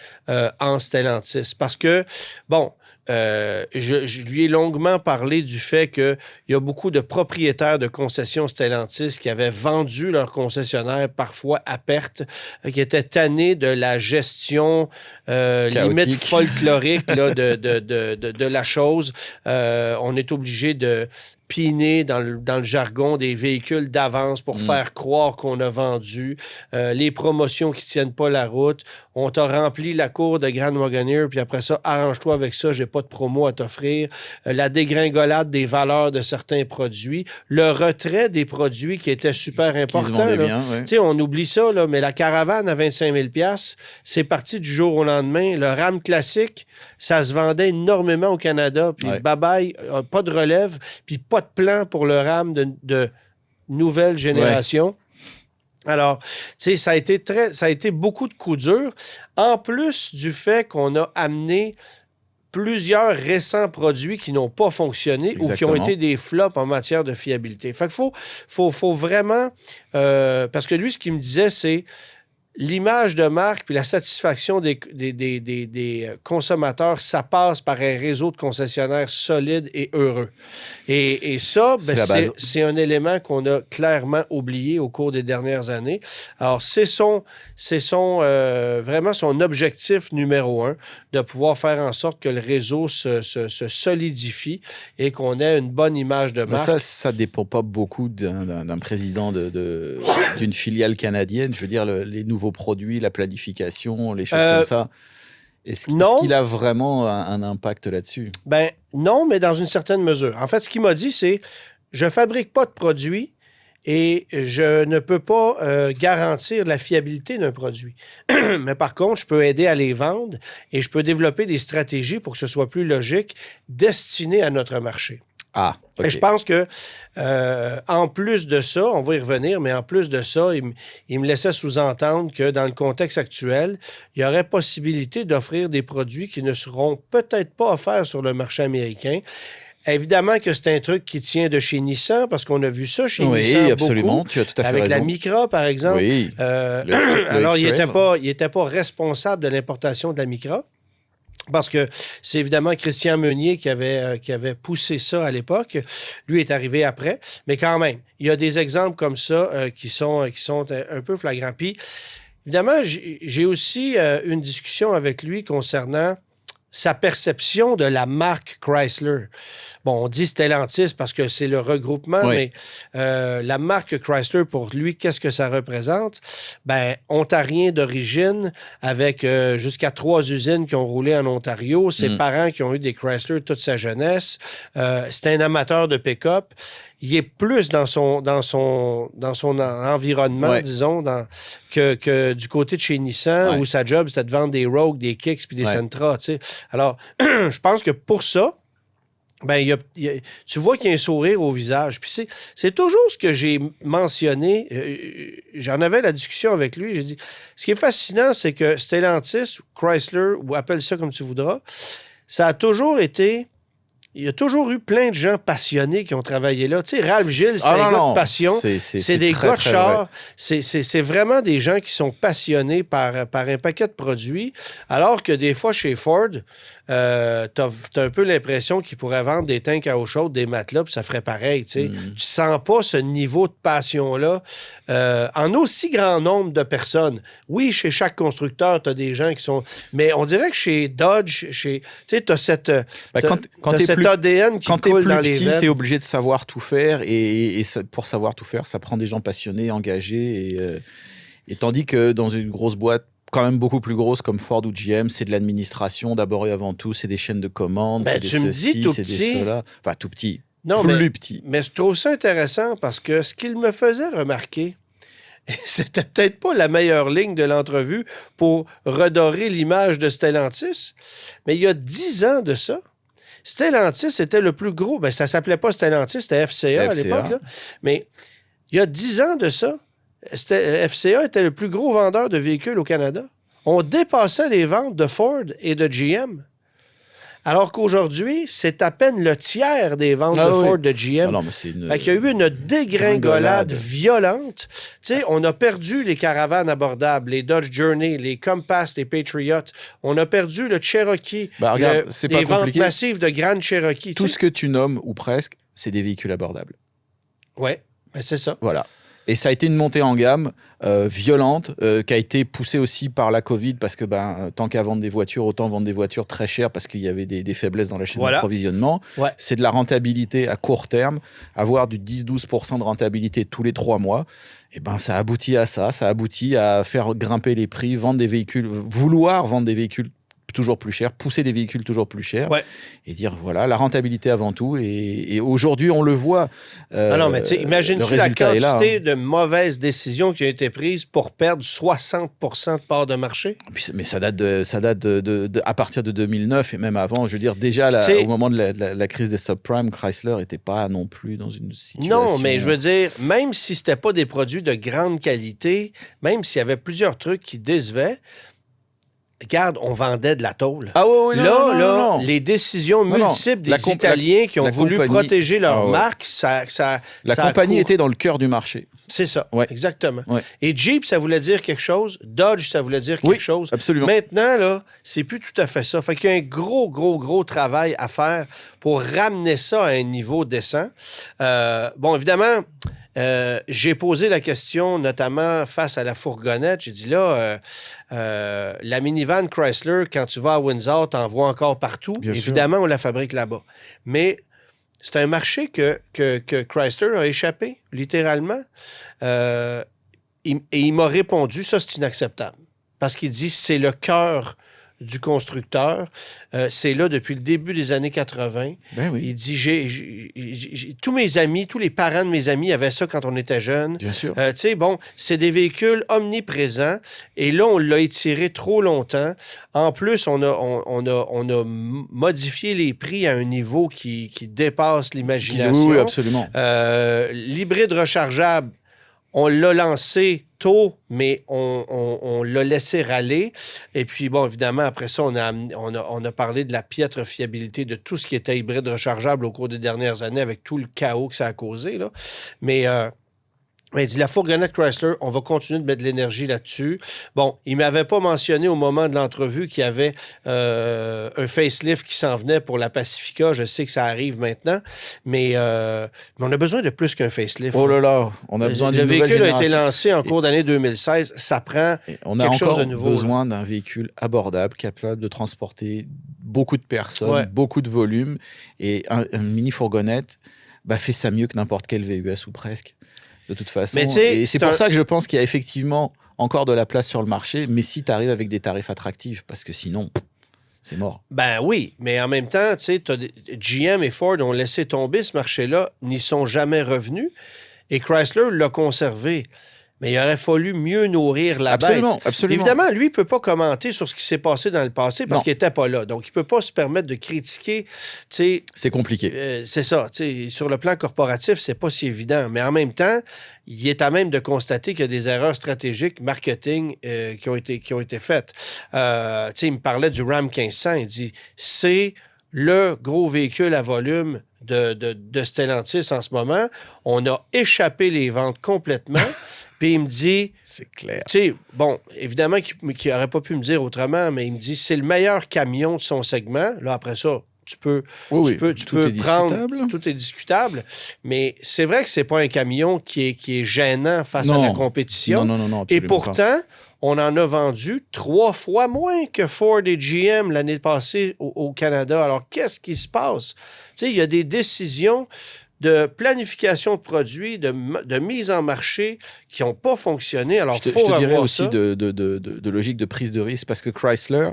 en Stellantis. Parce que, bon... je lui ai longuement parlé du fait qu'il y a beaucoup de propriétaires de concessions Stellantis qui avaient vendu leurs concessionnaires parfois à perte, qui étaient tannés de la gestion limite folklorique là, de la chose. On est obligé de piner dans le jargon des véhicules d'avance pour faire croire qu'on a vendu. Les promotions qui tiennent pas la route. On t'a rempli la cour de Grand Wagoneer, puis après ça, arrange-toi avec ça, j'ai pas de promo à t'offrir. La dégringolade des valeurs de certains produits. Le retrait des produits qui était super important. Là. Ouais. Tu sais, on oublie ça, là, mais la Caravane à 25 000 $, c'est parti du jour au lendemain. Le Ram classique, ça se vendait énormément au Canada. Puis bye-bye, pas de relève, puis pas de plan pour le Ram de nouvelle génération. Ouais. Alors, tu sais, ça a été beaucoup de coups durs. En plus du fait qu'on a amené plusieurs récents produits qui n'ont pas fonctionné ou qui ont été des flops en matière de fiabilité. Fait qu'il faut vraiment... parce que lui, ce qu'il me disait, c'est l'image de marque puis la satisfaction des consommateurs, ça passe par un réseau de concessionnaires solide et heureux. Et ça, c'est un élément qu'on a clairement oublié au cours des dernières années. Alors, c'est vraiment son objectif numéro 1, de pouvoir faire en sorte que le réseau se solidifie et qu'on ait une bonne image de marque. Ça dépend pas beaucoup d'un président d'une filiale canadienne. Je veux dire, les nouveaux produits, la planification, les choses comme ça. Est-ce qu'il a vraiment un impact là-dessus? Ben non, mais dans une certaine mesure. En fait, ce qu'il m'a dit, c'est je fabrique pas de produits et je ne peux pas garantir la fiabilité d'un produit. Mais par contre, je peux aider à les vendre et je peux développer des stratégies pour que ce soit plus logique, destinées à notre marché. Ah, okay. Et je pense que, en plus de ça, on va y revenir, mais en plus de ça, il me laissait sous-entendre que dans le contexte actuel, il y aurait possibilité d'offrir des produits qui ne seront peut-être pas offerts sur le marché américain. Évidemment que c'est un truc qui tient de chez Nissan, parce qu'on a vu ça chez Nissan beaucoup. Oui, absolument, tu as tout à fait avec raison. La Micra, par exemple. Oui, alors, il n'était pas responsable de l'importation de la Micra. Parce que c'est évidemment Christian Meunier qui avait poussé ça à l'époque. Lui est arrivé après. Mais quand même, il y a des exemples comme ça qui sont un peu flagrants. Puis, évidemment, j'ai aussi une discussion avec lui concernant sa perception de la marque Chrysler. Bon, on dit Stellantis parce que c'est le regroupement, mais la marque Chrysler, pour lui, qu'est-ce que ça représente? Ben, Ontarien d'origine, avec jusqu'à 3 usines qui ont roulé en Ontario, ses parents qui ont eu des Chrysler toute sa jeunesse. C'est un amateur de pick-up. Il est plus dans son environnement, disons, que du côté de chez Nissan, où sa job, c'était de vendre des Rogue, des Kicks puis des Sentra, tu sais. Alors, je pense que pour ça, ben, tu vois qu'il y a un sourire au visage. Puis c'est toujours ce que j'ai mentionné. J'en avais la discussion avec lui. J'ai dit, ce qui est fascinant, c'est que Stellantis, Chrysler, ou appelle ça comme tu voudras, ça a toujours été... Il y a toujours eu plein de gens passionnés qui ont travaillé là. Tu sais, Ralph Gilles, c'est un gars de passion. C'est des gars de char. C'est vraiment des gens qui sont passionnés par un paquet de produits. Alors que des fois, chez Ford, t'as un peu l'impression qu'ils pourraient vendre des tanks à eau chaude, des matelas, puis ça ferait pareil. Tu sais. Tu sens pas ce niveau de passion-là en aussi grand nombre de personnes. Oui, chez chaque constructeur, t'as des gens qui sont... Mais on dirait que chez Dodge, tu sais, t'as cette... Quand t'es plus ADN qui quand t'es coule plus dans les petit, veines. t'es obligé de savoir tout faire. Et pour savoir tout faire, ça prend des gens passionnés, engagés. Et tandis que dans une grosse boîte, quand même beaucoup plus grosse comme Ford ou GM, c'est de l'administration d'abord et avant tout, c'est des chaînes de commandes, Ben, c'est des tu me dis ceci, tout c'est des petit. cela. Enfin, tout petit. Non, Plus petit. mais je trouve ça intéressant parce que ce qu'il me faisait remarquer, c'était peut-être pas la meilleure ligne de l'entrevue pour redorer l'image de Stellantis, mais il y a 10 ans de ça, Stellantis était le plus gros. Ben, ça s'appelait pas Stellantis, c'était FCA à l'époque. Là. Mais il y a 10 ans de ça, FCA était le plus gros vendeur de véhicules au Canada. On dépassait les ventes de Ford et de GM. Alors qu'aujourd'hui, c'est à peine le tiers des ventes de Ford de GM. Non, mais c'est une... Fait qu'il y a eu une dégringolade violente. Tu sais, on a perdu les caravanes abordables, les Dodge Journey, les Compass, les Patriot. On a perdu le Cherokee, regarde, c'est pas les ventes compliqué. massives de Grand Cherokee. Tout ce que tu nommes, ou presque, c'est des véhicules abordables. Oui, ben c'est ça. Voilà. Et ça a été une montée en gamme violente, qui a été poussée aussi par la Covid, parce que tant qu'à vendre des voitures, autant vendre des voitures très chères, parce qu'il y avait des faiblesses dans la chaîne d'approvisionnement. Ouais. C'est de la rentabilité à court terme, avoir du 10-12% de rentabilité tous les 3 mois. Et ça aboutit à ça, ça aboutit à faire grimper les prix, vouloir vendre des véhicules toujours plus cher, pousser des véhicules toujours plus chers et dire voilà, la rentabilité avant tout. Et aujourd'hui, on le voit. Non, mais tu sais, imagine-tu la quantité de mauvaises décisions qui ont été prises pour perdre 60% de part de marché? Mais ça date à partir de 2009 et même avant. Je veux dire, déjà, au moment de la crise des subprimes, Chrysler n'était pas non plus dans une situation... Non, mais je veux dire, même si c'était pas des produits de grande qualité, même s'il y avait plusieurs trucs qui décevaient, regarde, on vendait de la tôle. Ah oui, non. Les décisions multiples des Italiens qui ont voulu protéger leur marque, la compagnie était dans le cœur du marché. C'est ça, exactement. Ouais. Et Jeep, ça voulait dire quelque chose. Dodge, ça voulait dire quelque chose. Absolument. Maintenant, là, c'est plus tout à fait ça. Fait qu'il y a un gros travail à faire pour ramener ça à un niveau décent. Évidemment... j'ai posé la question, notamment face à la fourgonnette. J'ai dit là, la minivan Chrysler, quand tu vas à Windsor, t'en vois encore partout. Bien Évidemment, sûr. on la fabrique là-bas. Mais c'est un marché que Chrysler a échappé, littéralement. Et il m'a répondu, ça, c'est inacceptable. Parce qu'il dit, c'est le cœur du constructeur. C'est là depuis le début des années 80. Ben oui. Il dit, tous mes amis, tous les parents de mes amis avaient ça quand on était jeunes. Bien sûr. Tu sais, c'est des véhicules omniprésents. Et là, on l'a étiré trop longtemps. En plus, on a modifié les prix à un niveau qui dépasse l'imagination. Oui, absolument. L'hybride rechargeable, on l'a lancé tôt, mais on l'a laissé râler. Et puis, évidemment, après ça, on a parlé de la piètre fiabilité de tout ce qui était hybride rechargeable au cours des dernières années avec tout le chaos que ça a causé. Là. Mais il dit, la fourgonnette Chrysler, on va continuer de mettre de l'énergie là-dessus. Bon, il ne m'avait pas mentionné au moment de l'entrevue qu'il y avait un facelift qui s'en venait pour la Pacifica. Je sais que ça arrive maintenant, mais on a besoin de plus qu'un facelift. Oh là là, on a besoin d'une nouvelle génération. Le véhicule a été lancé en cours d'année 2016. Ça prend quelque chose de nouveau. On a encore besoin d'un véhicule abordable, capable de transporter beaucoup de personnes, beaucoup de volume. Et un mini-fourgonnette fait ça mieux que n'importe quel VUS ou presque. De toute façon. Et c'est pour ça que je pense qu'il y a effectivement encore de la place sur le marché, mais si tu arrives avec des tarifs attractifs, parce que sinon, c'est mort. Ben oui, mais en même temps, tu sais, GM et Ford ont laissé tomber ce marché-là, n'y sont jamais revenus, et Chrysler l'a conservé. Mais il aurait fallu mieux nourrir la bête. Absolument. Évidemment, lui, il ne peut pas commenter sur ce qui s'est passé dans le passé parce qu'il n'était pas là. Donc, il ne peut pas se permettre de critiquer. C'est compliqué. C'est ça. Sur le plan corporatif, c'est pas si évident. Mais en même temps, il est à même de constater qu'il y a des erreurs stratégiques marketing qui ont été faites. Il me parlait du Ram 1500. Il dit, c'est le gros véhicule à volume de Stellantis en ce moment. On a échappé les ventes complètement. Puis il me dit... C'est clair. Tu sais, évidemment qu'il n'aurait pas pu me dire autrement, mais il me dit c'est le meilleur camion de son segment. Là, après ça, tu peux prendre... Tout est discutable. Mais c'est vrai que c'est pas un camion qui est gênant face à la compétition. Non. Et pourtant, on en a vendu 3 fois moins que Ford et GM l'année passée au Canada. Alors, qu'est-ce qui se passe? Tu sais, il y a des décisions de planification de produits, de mise en marché qui n'ont pas fonctionné. Alors, je te dirais aussi de logique de prise de risque, parce que Chrysler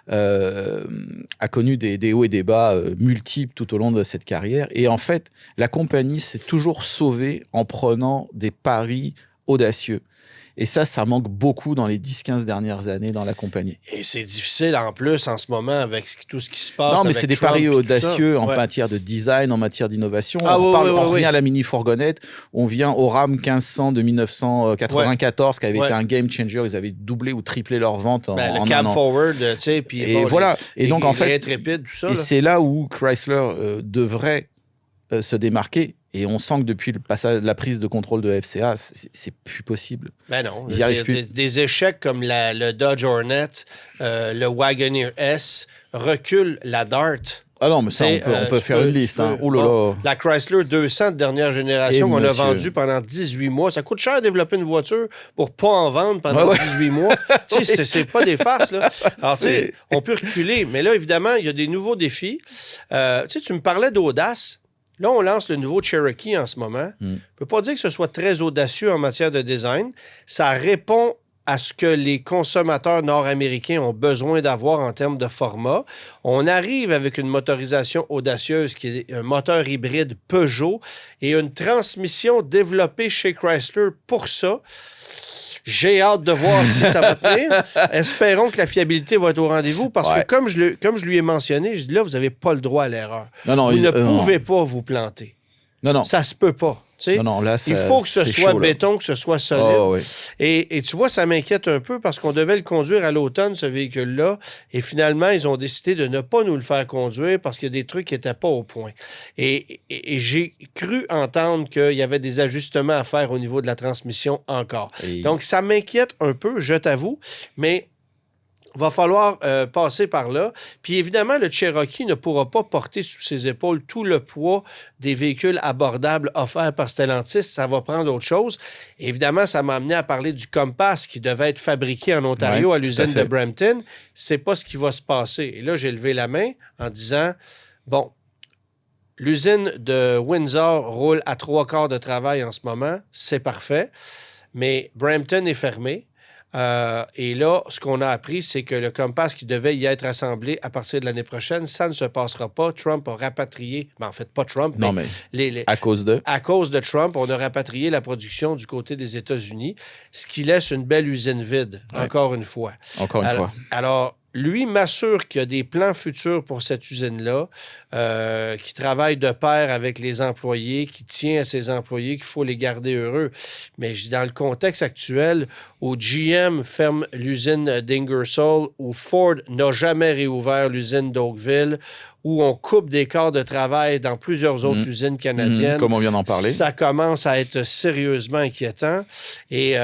a connu des hauts et des bas multiples tout au long de cette carrière. Et en fait, la compagnie s'est toujours sauvée en prenant des paris audacieux. Et ça manque beaucoup dans les 10-15 dernières années dans la compagnie. Et c'est difficile en plus en ce moment avec tout ce qui se passe. Non, mais avec c'est des Trump paris et tout audacieux ça. en Ouais. matière de design, en matière d'innovation. Ah, on oui. revient à la mini-fourgonnette, on vient au Ram 1500 de 1994 qui avait été un game changer. Ils avaient doublé ou triplé leurs ventes en le un cab an. forward, tu sais, puis Et voilà. Et donc, en fait, intrépide, tout ça. et c'est là où Chrysler devrait se démarquer. Et on sent que depuis la prise de contrôle de FCA, c'est plus possible. Ben non. Ils y arrivent plus. Des échecs comme le Dodge Hornet, le Wagoneer S reculent la Dart. Ah non, mais ça, on peut faire une liste. Hein. Oh là là. La Chrysler 200 de dernière génération qu'on a vendue pendant 18 mois. Ça coûte cher de développer une voiture pour pas en vendre pendant 18 mois. Tu sais, c'est pas des farces, là. Alors, tu sais, on peut reculer. Mais là, évidemment, il y a des nouveaux défis. Tu sais, tu me parlais d'audace. Là, on lance le nouveau Cherokee en ce moment. Je ne peux pas dire que ce soit très audacieux en matière de design. Ça répond à ce que les consommateurs nord-américains ont besoin d'avoir en termes de format. On arrive avec une motorisation audacieuse qui est un moteur hybride Peugeot et une transmission développée chez Chrysler pour ça. J'ai hâte de voir si ça va tenir. Espérons que la fiabilité va être au rendez-vous parce que, comme je lui ai mentionné, je dis là, vous n'avez pas le droit à l'erreur. Vous ne pouvez pas vous planter. Non. Ça se peut pas. Là, il faut que ce soit béton, que ce soit solide. Oh, oui. Et tu vois, ça m'inquiète un peu parce qu'on devait le conduire à l'automne, ce véhicule-là. Et finalement, ils ont décidé de ne pas nous le faire conduire parce qu'il y a des trucs qui n'étaient pas au point. Et j'ai cru entendre qu'il y avait des ajustements à faire au niveau de la transmission encore. Donc, ça m'inquiète un peu, je t'avoue. Mais va falloir passer par là. Puis évidemment, le Cherokee ne pourra pas porter sous ses épaules tout le poids des véhicules abordables offerts par Stellantis. Ça va prendre autre chose. Évidemment, ça m'a amené à parler du Compass qui devait être fabriqué en Ontario à l'usine de Brampton. C'est pas ce qui va se passer. Et là, j'ai levé la main en disant, bon, l'usine de Windsor roule à 3/4 de travail en ce moment. C'est parfait. Mais Brampton est fermé. Et là, ce qu'on a appris, c'est que le Compass qui devait y être assemblé à partir de l'année prochaine, ça ne se passera pas. Trump a rapatrié, en fait, pas Trump, mais à cause de Trump, on a rapatrié la production du côté des États-Unis, ce qui laisse une belle usine vide, encore une fois. Alors, lui m'assure qu'il y a des plans futurs pour cette usine-là, qui travaille de pair avec les employés, qui tient à ses employés, qu'il faut les garder heureux. Mais dans le contexte actuel, où GM ferme l'usine d'Ingersoll, où Ford n'a jamais réouvert l'usine d'Oakville, où on coupe des quarts de travail dans plusieurs autres usines canadiennes. Comme on vient d'en parler. Ça commence à être sérieusement inquiétant. Et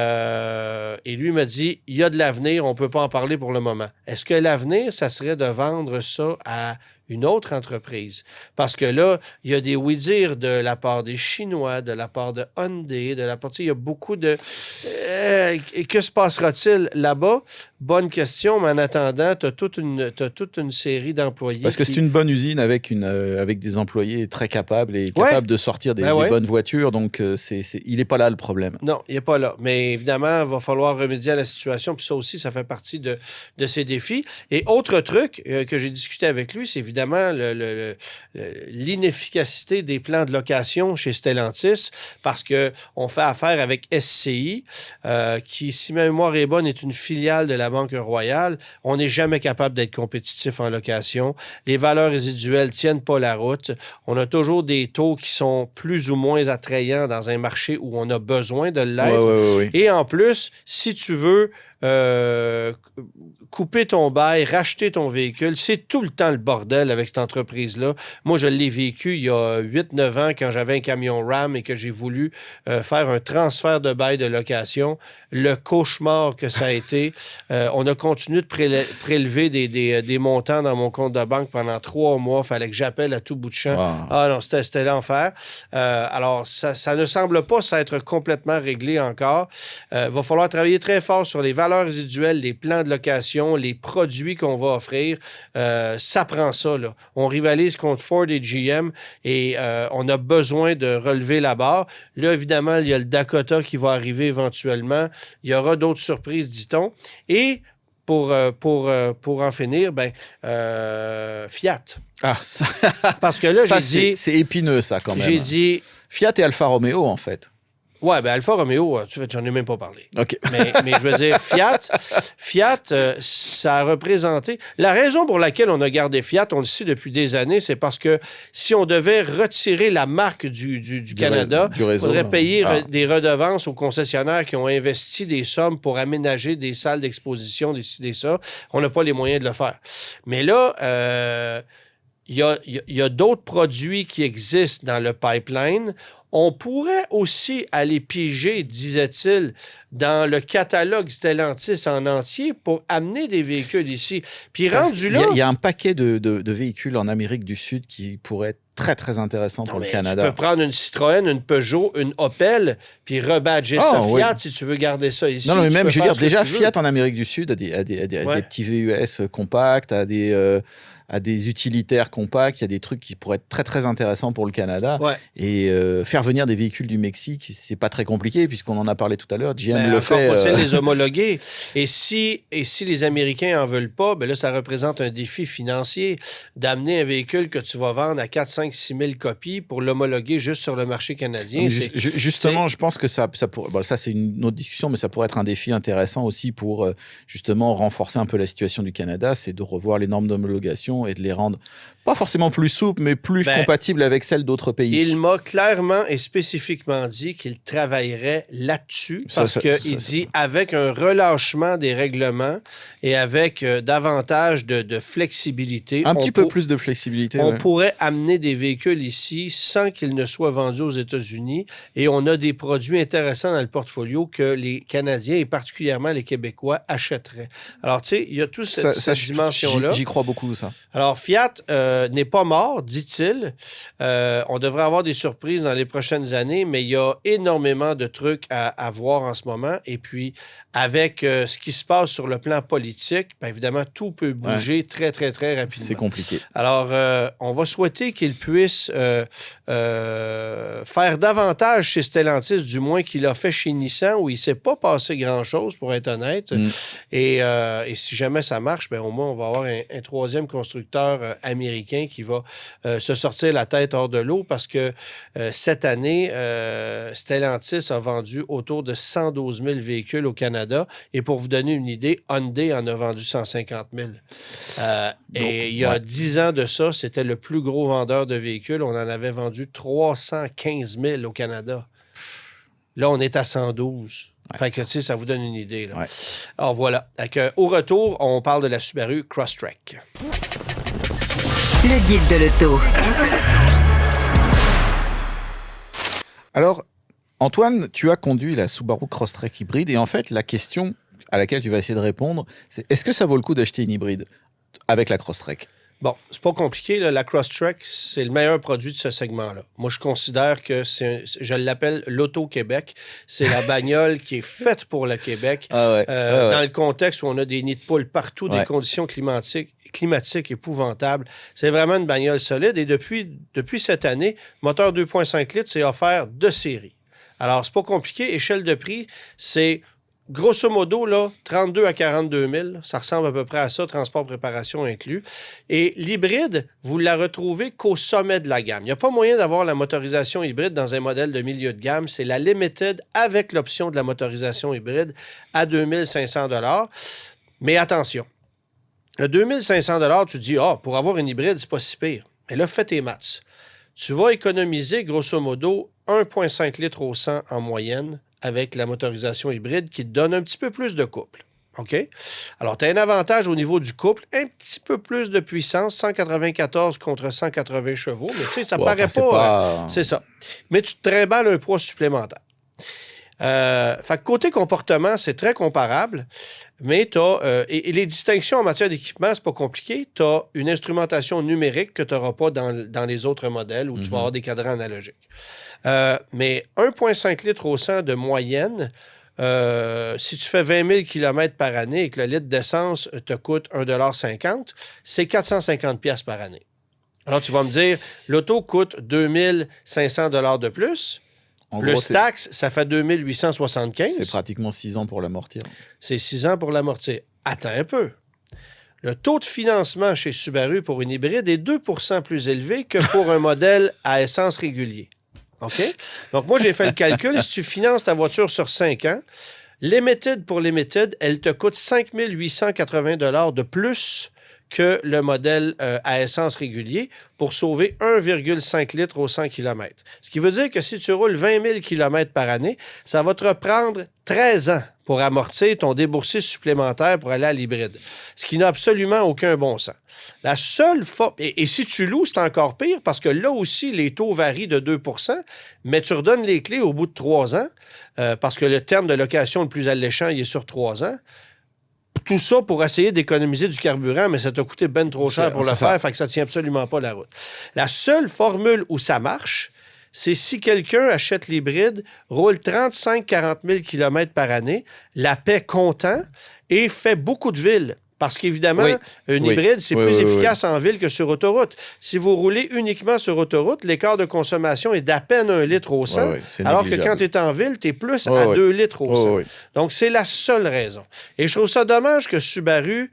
lui me dit, il y a de l'avenir, on ne peut pas en parler pour le moment. Est-ce que l'avenir, ça serait de vendre ça à une autre entreprise? Parce que là, il y a des oui-dire de la part des Chinois, de la part de Hyundai, de la part... Il y a beaucoup de... que se passera-t-il là-bas? Bonne question, mais en attendant, tu as toute une série d'employés. Parce que c'est une bonne usine avec des employés très capables et capables de sortir des bonnes voitures. Donc, il n'est pas là le problème. Non, il n'est pas là. Mais évidemment, il va falloir remédier à la situation. Puis ça aussi, ça fait partie de ces défis. Et autre truc que j'ai discuté avec lui, c'est évidemment l'inefficacité des plans de location chez Stellantis parce qu'on fait affaire avec SCI, qui, si ma mémoire est bonne, est une filiale de la Banque Royale. On n'est jamais capable d'être compétitif en location. Les valeurs résiduelles ne tiennent pas la route. On a toujours des taux qui sont plus ou moins attrayants dans un marché où on a besoin de l'être. Oui. Et en plus, si tu veux couper ton bail, racheter ton véhicule, c'est tout le temps le bordel avec cette entreprise-là. Moi, je l'ai vécu il y a 8-9 ans quand j'avais un camion Ram et que j'ai voulu faire un transfert de bail de location. Le cauchemar que ça a été. On a continué de prélever des montants dans mon compte de banque pendant 3 mois. Il fallait que j'appelle à tout bout de champ. Wow. Ah non, c'était l'enfer. Alors, ça ne semble pas s'être complètement réglé encore. Va falloir travailler très fort sur les valeurs valeur résiduelle, les plans de location, les produits qu'on va offrir, ça prend ça, là. On rivalise contre Ford et GM et on a besoin de relever la barre. Là, évidemment, il y a le Dakota qui va arriver éventuellement. Il y aura d'autres surprises, dit-on. Et pour en finir, Fiat. Ah, ça, Parce que là, ça, j'ai dit... c'est épineux, ça, quand même. J'ai dit... Fiat et Alfa Romeo, en fait. Ouais, Alfa Romeo, j'en ai même pas parlé. OK. Mais je veux dire, Fiat, ça a représenté... La raison pour laquelle on a gardé Fiat, on le sait depuis des années, c'est parce que si on devait retirer la marque du Canada, il faudrait payer des redevances aux concessionnaires qui ont investi des sommes pour aménager des salles d'exposition, décider ça. On n'a pas les moyens de le faire. Mais là... il y a d'autres produits qui existent dans le pipeline. On pourrait aussi aller piger, disait-il, dans le catalogue Stellantis en entier pour amener des véhicules ici. Puis rendu là... Il y a un paquet de véhicules en Amérique du Sud qui pourraient être très, très intéressants pour le Canada. Tu peux prendre une Citroën, une Peugeot, une Opel, puis rebadger ça Fiat si tu veux garder ça ici. Non, mais même, je veux dire, déjà, Fiat en Amérique du Sud a des petits VUS compacts, a des utilitaires compacts, il y a des trucs qui pourraient être très, très intéressants pour le Canada. Ouais. Et faire venir des véhicules du Mexique, c'est pas très compliqué, puisqu'on en a parlé tout à l'heure. GM le fait. Faut-il les homologuer? Et si les Américains en veulent pas, là, ça représente un défi financier d'amener un véhicule que tu vas vendre à 4, 5, 6 000 copies pour l'homologuer juste sur le marché canadien. Justement, je pense que ça pourrait... ça, c'est une autre discussion, mais ça pourrait être un défi intéressant aussi pour, justement, renforcer un peu la situation du Canada, c'est de revoir les normes d'homologation et de les rendre pas forcément plus souples, mais plus compatibles avec celles d'autres pays. Il m'a clairement et spécifiquement dit qu'il travaillerait là-dessus parce qu'il dit avec un relâchement des règlements et avec davantage de flexibilité. Un petit peu plus de flexibilité. On pourrait amener des véhicules ici sans qu'ils ne soient vendus aux États-Unis et on a des produits intéressants dans le portfolio que les Canadiens et particulièrement les Québécois achèteraient. Alors, tu sais, il y a toute cette dimension-là. J'y crois beaucoup, ça. Alors, Fiat n'est pas mort, dit-il. On devrait avoir des surprises dans les prochaines années, mais il y a énormément de trucs à voir en ce moment. Et puis, avec ce qui se passe sur le plan politique, bien évidemment, tout peut bouger très, très, très rapidement. C'est compliqué. Alors, on va souhaiter qu'il puisse faire davantage chez Stellantis, du moins qu'il a fait chez Nissan, où il ne s'est pas passé grand-chose, pour être honnête. Et si jamais ça marche, bien, au moins, on va avoir un troisième constructeur américain qui va se sortir la tête hors de l'eau parce que cette année, Stellantis a vendu autour de 112 000 véhicules au Canada. Et pour vous donner une idée, Hyundai en a vendu 150 000. Et il y a 10 ans de ça, c'était le plus gros vendeur de véhicules. On en avait vendu 315 000 au Canada. Là, on est à 112. Fait que, tu sais, ça vous donne une idée. Là. Alors, voilà. Au retour, on parle de la Subaru Crosstrek. Le guide de l'auto. Alors, Antoine, tu as conduit la Subaru Crosstrek hybride et en fait, la question à laquelle tu vas essayer de répondre, c'est est-ce que ça vaut le coup d'acheter une hybride avec la Crosstrek? Bon, c'est pas compliqué. Là. La Crosstrek, c'est le meilleur produit de ce segment-là. Moi, je considère que je l'appelle l'Auto-Québec. C'est la bagnole qui est faite pour le Québec. Dans le contexte où on a des nids de poules partout, des conditions climatiques épouvantables. C'est vraiment une bagnole solide. Et depuis cette année, moteur 2.5 litres, c'est offert de série. Alors, c'est pas compliqué. Échelle de prix, c'est grosso modo, là, 32 à 42 000. Ça ressemble à peu près à ça, transport, préparation inclus. Et l'hybride, vous la retrouvez qu'au sommet de la gamme. Il n'y a pas moyen d'avoir la motorisation hybride dans un modèle de milieu de gamme. C'est la Limited avec l'option de la motorisation hybride à 2 500 $. Mais attention, le 2 500 $, tu te dis, pour avoir une hybride, c'est pas si pire. Mais là, fais tes maths. Tu vas économiser, grosso modo, 1,5 litres au 100 en moyenne avec la motorisation hybride qui te donne un petit peu plus de couple. OK? Alors, tu as un avantage au niveau du couple, un petit peu plus de puissance, 194 contre 180 chevaux, mais tu sais, ça paraît pas... c'est ça. Mais tu te trimbales un poids supplémentaire. Fait que côté comportement, c'est très comparable, mais tu as... et les distinctions en matière d'équipement, c'est pas compliqué. Tu as une instrumentation numérique que tu n'auras pas dans les autres modèles où tu vas avoir des cadrans analogiques. Mais 1,5 litres au 100 de moyenne, si tu fais 20 000 km par année et que le litre d'essence te coûte 1,50 $, c'est 450 pièces par année. Alors, tu vas me dire, l'auto coûte 2 500 $ de plus. Plus taxe, ça fait 2 875. C'est pratiquement 6 ans pour l'amortir. C'est 6 ans pour l'amortir. Attends un peu. Le taux de financement chez Subaru pour une hybride est 2 % plus élevé que pour un modèle à essence régulier. OK? Donc, moi, j'ai fait le calcul. Si tu finances ta voiture sur 5 ans, Limited pour Limited, elle te coûte 5 880 $ de plus que le modèle à essence régulier pour sauver 1,5 litres au 100 km. Ce qui veut dire que si tu roules 20 000 km par année, ça va te reprendre 13 ans pour amortir ton déboursé supplémentaire pour aller à l'hybride. Ce qui n'a absolument aucun bon sens. La seule fois... Et si tu loues, c'est encore pire parce que là aussi, les taux varient de 2 %, mais tu redonnes les clés au bout de 3 ans parce que le terme de location le plus alléchant, il est sur 3 ans. Tout ça pour essayer d'économiser du carburant, mais ça t'a coûté ben trop cher pour le faire, fait que ça ne tient absolument pas la route. La seule formule où ça marche, c'est si quelqu'un achète l'hybride, roule 35-40 000 km par année, la paie content et fait beaucoup de villes. Parce qu'évidemment, une hybride, c'est plus efficace en ville que sur autoroute. Si vous roulez uniquement sur autoroute, l'écart de consommation est d'à peine 1 litre au 100, alors que quand tu es en ville, tu es plus à 2 litres au 100. Donc, c'est la seule raison. Et je trouve ça dommage que Subaru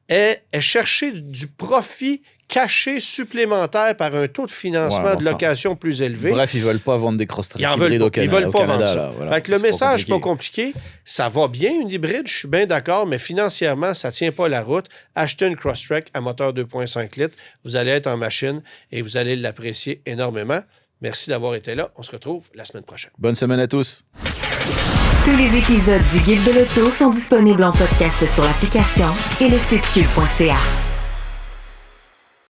ait cherché du profit caché supplémentaire par un taux de financement de location plus élevé. Bref, ils ne veulent pas vendre des Crosstrek hybrides au Canada. Ils veulent pas vendre ça. Là, voilà. Fait que le message n'est pas compliqué. Ça va bien, une hybride, je suis bien d'accord, mais financièrement, ça ne tient pas la route. Achetez une Crosstrek à moteur 2,5 litres. Vous allez être en machine et vous allez l'apprécier énormément. Merci d'avoir été là. On se retrouve la semaine prochaine. Bonne semaine à tous. Tous les épisodes du Guide de l'auto sont disponibles en podcast sur l'application et le site cube.ca.